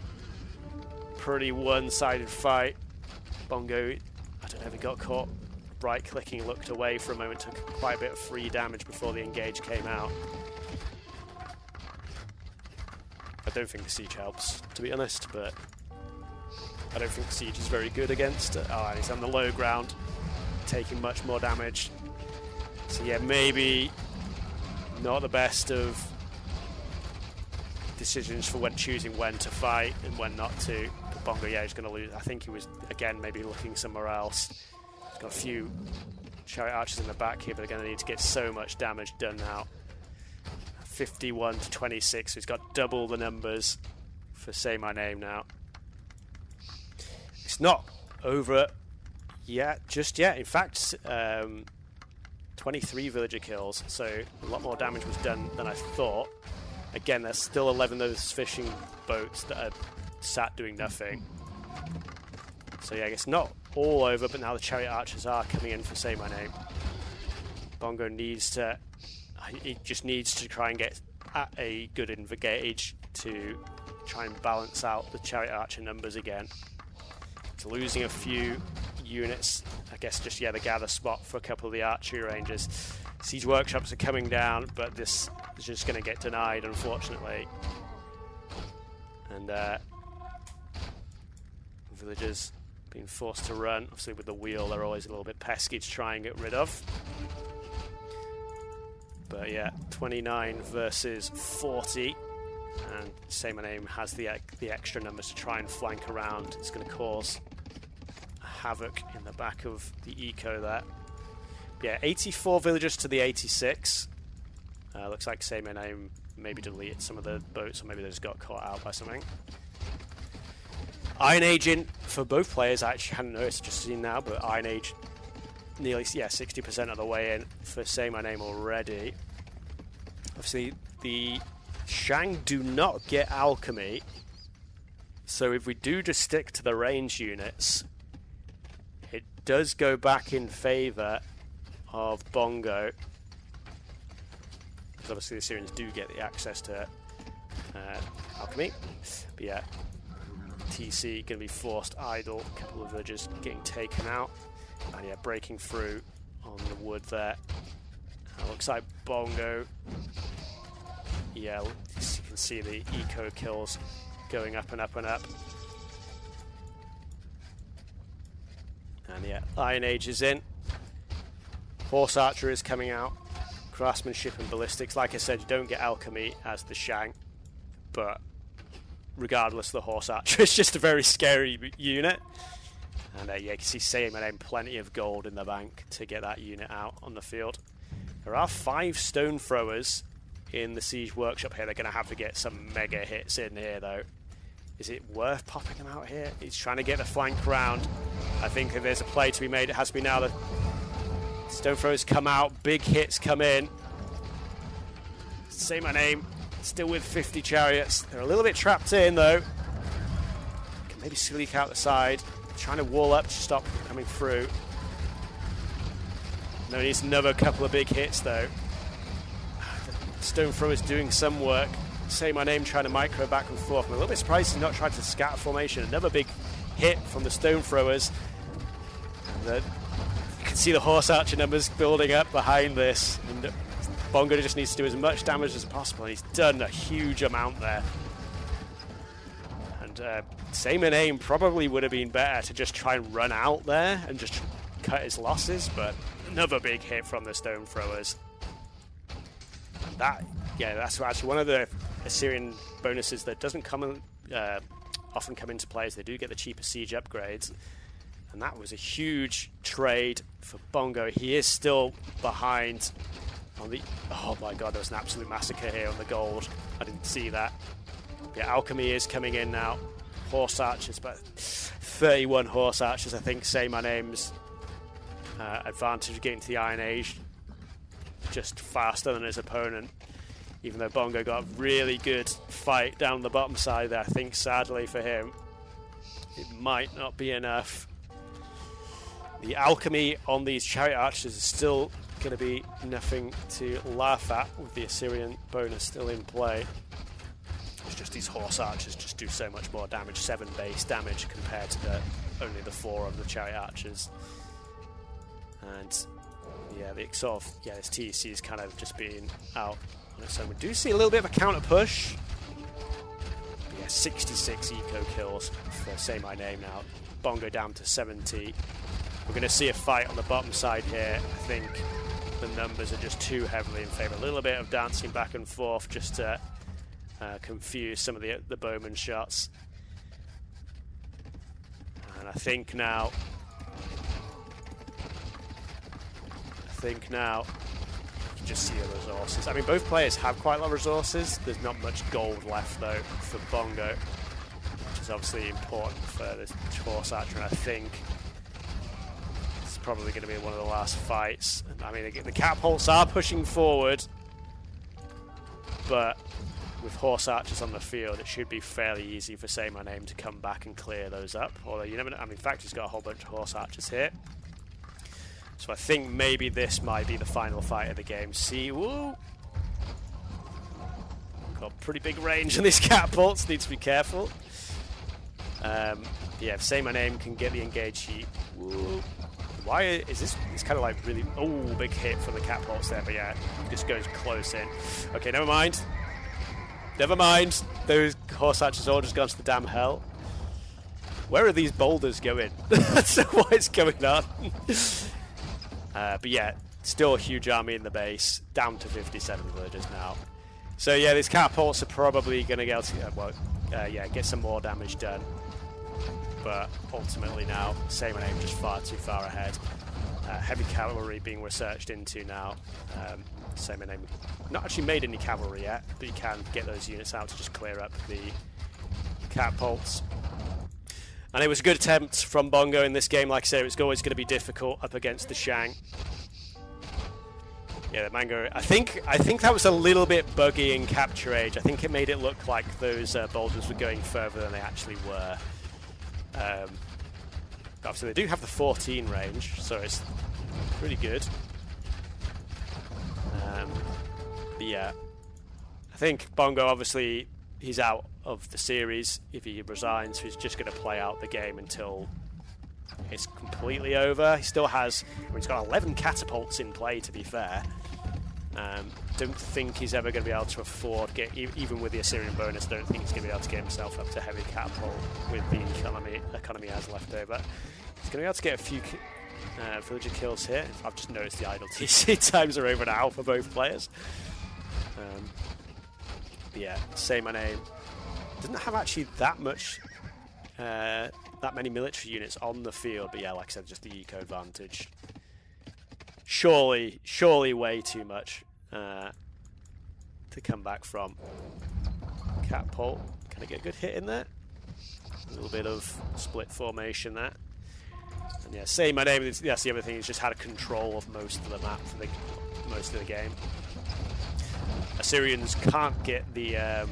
Pretty one-sided fight. Bongo, I don't know if he got caught right-clicking, looked away for a moment, took quite a bit of free damage before the engage came out. I don't think the siege helps, to be honest, but I don't think the siege is very good against it. Oh, and he's on the low ground, taking much more damage. So yeah, maybe not the best of decisions for when choosing when to fight and when not to. But Bongo, yeah, he's going to lose. I think he was, again, maybe looking somewhere else. He's got a few chariot archers in the back here, but they're going to need to get so much damage done now. 51 to 26, so he's got double the numbers for SayMyName now. It's not over yet, just yet. In fact, 23 villager kills, so a lot more damage was done than I thought. Again, there's still 11 of those fishing boats that are sat doing nothing. So yeah, it's not all over, but now the chariot archers are coming in for SayMyName. Bongo needs to... he just needs to try and get at a good engage to try and balance out the chariot archer numbers again. It's losing a few units, I guess, just the gather spot for a couple of the archery ranges. Siege workshops are coming down, but this is just going to get denied, unfortunately. And villagers being forced to run. Obviously, with the wheel, they're always a little bit pesky to try and get rid of. But yeah, 29 versus 40, and SayMyName has the extra numbers to try and flank around. It's going to cause havoc in the back of the eco there. Yeah, 84 villagers to the 86. Looks like SayMyName maybe deleted some of the boats, or maybe they just got caught out by something. Iron Age in for both players. I actually hadn't noticed, just seen now, but Iron Age nearly 60% of the way in for SayMyName already. Obviously, the Shang do not get alchemy, so if we do just stick to the range units, it does go back in favour of Bongo, because obviously the Syrians do get the access to alchemy. But yeah, TC going to be forced idle, a couple of villagers getting taken out, and yeah, breaking through on the wood there. Looks like Bongo, yeah, you can see the eco kills going up and up and up. And yeah, Iron Age is in. Horse archery is coming out. Craftsmanship and ballistics. Like I said, you don't get alchemy as the Shang, but regardless, the horse archer is just a very scary unit. And yeah, you can see SayMyName, plenty of gold in the bank to get that unit out on the field. There are 5 stone throwers in the siege workshop here. They're going to have to get some mega hits in here, though. Is it worth popping them out here? He's trying to get the flank round. I think if there's a play to be made, it has to be now. The stone throwers come out, big hits come in. SayMyName still with 50 chariots. They're a little bit trapped in, though. Can maybe sleek out the side. Trying to wall up to stop them coming through. No, he needs another couple of big hits, though. The stone thrower's doing some work. SayMyName trying to micro back and forth. I'm a little bit surprised he's not trying to scatter formation. Another big hit from the stone throwers. And you can see the horse archer numbers building up behind this. And Bongo just needs to do as much damage as possible. And he's done a huge amount there. And And SayMyName probably would have been better to just try and run out there and just cut his losses, but another big hit from the stone throwers. And that's actually one of the Assyrian bonuses that doesn't often come into play, is they do get the cheaper siege upgrades. And that was a huge trade for Bongo. He is still behind on the... Oh my god, there was an absolute massacre here on the gold. I didn't see that. Yeah, Alchemy is coming in now. Horse Archers, but 31 Horse Archers. I think SayMyName's advantage getting to the Iron Age just faster than his opponent. Even though Bongo got a really good fight down the bottom side there, I think sadly for him, it might not be enough. The Alchemy on these Chariot Archers is still going to be nothing to laugh at with the Assyrian bonus still in play. It's just these Horse Archers just do so much more damage, 7 base damage compared to only the 4 of the Chariot Archers. And yeah, this TEC is kind of just being out on its own. We do see a little bit of a counter push. But yeah, 66 eco kills for SayMyName now. Bongo down to 70. We're going to see a fight on the bottom side here. I think the numbers are just too heavily in favour. A little bit of dancing back and forth just to confuse some of the bowman shots. And I think now you can just see the resources. I mean, both players have quite a lot of resources. There's not much gold left though for Bongo, which is obviously important for this Horse Archer, and I think probably going to be one of the last fights. I mean, the catapults are pushing forward, but with Horse Archers on the field, it should be fairly easy for SayMyName to come back and clear those up. Although you never know. I mean, in fact, he's got a whole bunch of Horse Archers here. So I think maybe this might be the final fight of the game. See, woo! Got pretty big range on these catapults, need to be careful. Yeah, if SayMyName can get the engage heat, woo! Why is this? It's kind of like really... Oh, big hit from the catapults there, but yeah, just goes close in. Okay, never mind. Never mind. Those Horse Archers all just gone to the damn hell. Where are these boulders going? That's what is going on. But yeah, still a huge army in the base. Down to 57 villagers now. So yeah, these catapults are probably going to get get some more damage done. But ultimately now, SayMyName just far too far ahead. Heavy cavalry being researched into now. SayMyName not actually made any cavalry yet, but you can get those units out to just clear up the catapults. And it was a good attempt from Bongo in this game. Like I said, it's always going to be difficult up against the Shang. Yeah, the Mango. I think that was a little bit buggy in Capture Age. I think it made it look like those boulders were going further than they actually were. Obviously they do have the 14 range, so it's pretty good. But yeah, I think Bongo, obviously he's out of the series. If he resigns, he's just going to play out the game until it's completely over. He still has, he's got 11 catapults in play, to be fair. Don't think he's ever going to be able to afford, even with the Assyrian bonus, don't think he's going to be able to get himself up to heavy catapult with the economy he has left over. He's going to be able to get a few villager kills here. I've just noticed the idle TC times are over now for both players. But yeah, SayMyName doesn't have actually that many military units on the field, but yeah, like I said, just the eco advantage. Surely way too much to come back from. Catapult, can I get a good hit in there? A little bit of split formation there. And yeah, SayMyName, that's the other thing, he's just had a control of most of the map for most of the game. Assyrians can't get the...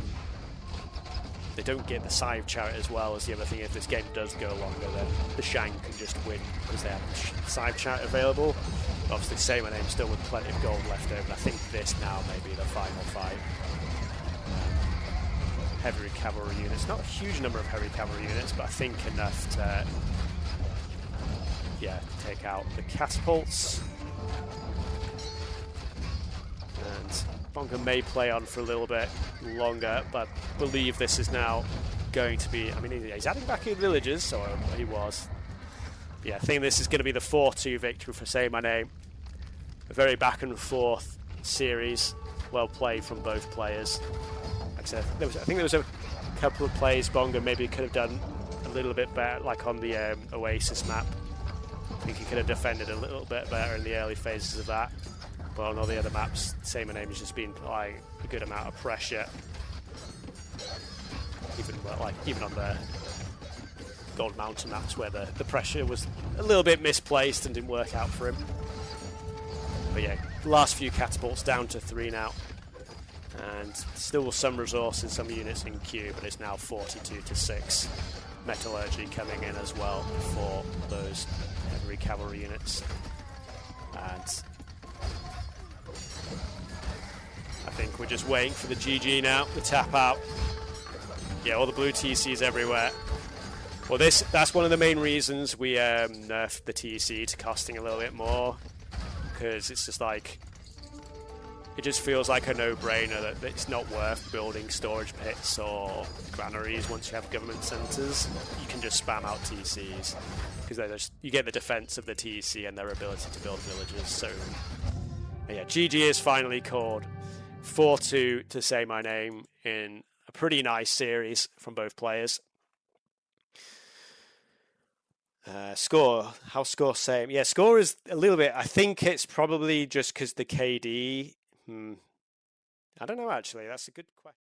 they don't get the Scythe Chariot as well as the other thing. If this game does go longer, then the Shang can just win because they have the Scythe Chariot available. But obviously, SayMyName still with plenty of gold left over. And I think this now may be the final fight. Heavy cavalry units. Not a huge number of heavy cavalry units, but I think enough to take out the catapults. And Bongo may play on for a little bit longer, but I believe this is now going to be... I mean, he's adding back in villagers, so he was. Yeah, I think this is going to be the 4-2 victory for SayMyName. A very back and forth series. Well played from both players. Like I said, I think there was a couple of plays Bongo maybe could have done a little bit better, like on the Oasis map. I think he could have defended a little bit better in the early phases of that. But on all the other maps, SayMyName has just been applying a good amount of pressure. Even on the Gold Mountain maps where the pressure was a little bit misplaced and didn't work out for him. But yeah, the last few catapults down to 3 now. And still some resources, some units in queue, but it's now 42-6. Metallurgy coming in as well for those heavy cavalry units. And I think we're just waiting for the GG now, the tap out. Yeah, all the blue TCs everywhere. Well, that's one of the main reasons we nerfed the TC to costing a little bit more, because it's just like, it just feels like a no-brainer that it's not worth building storage pits or granaries once you have government centres. You can just spam out TCs, because you get the defence of the TC and their ability to build villages. So yeah, GG is finally called. 4-2 to SayMyName in a pretty nice series from both players. Score, how score same? Yeah, score is a little bit, I think it's probably just because the KD, I don't know actually, that's a good question.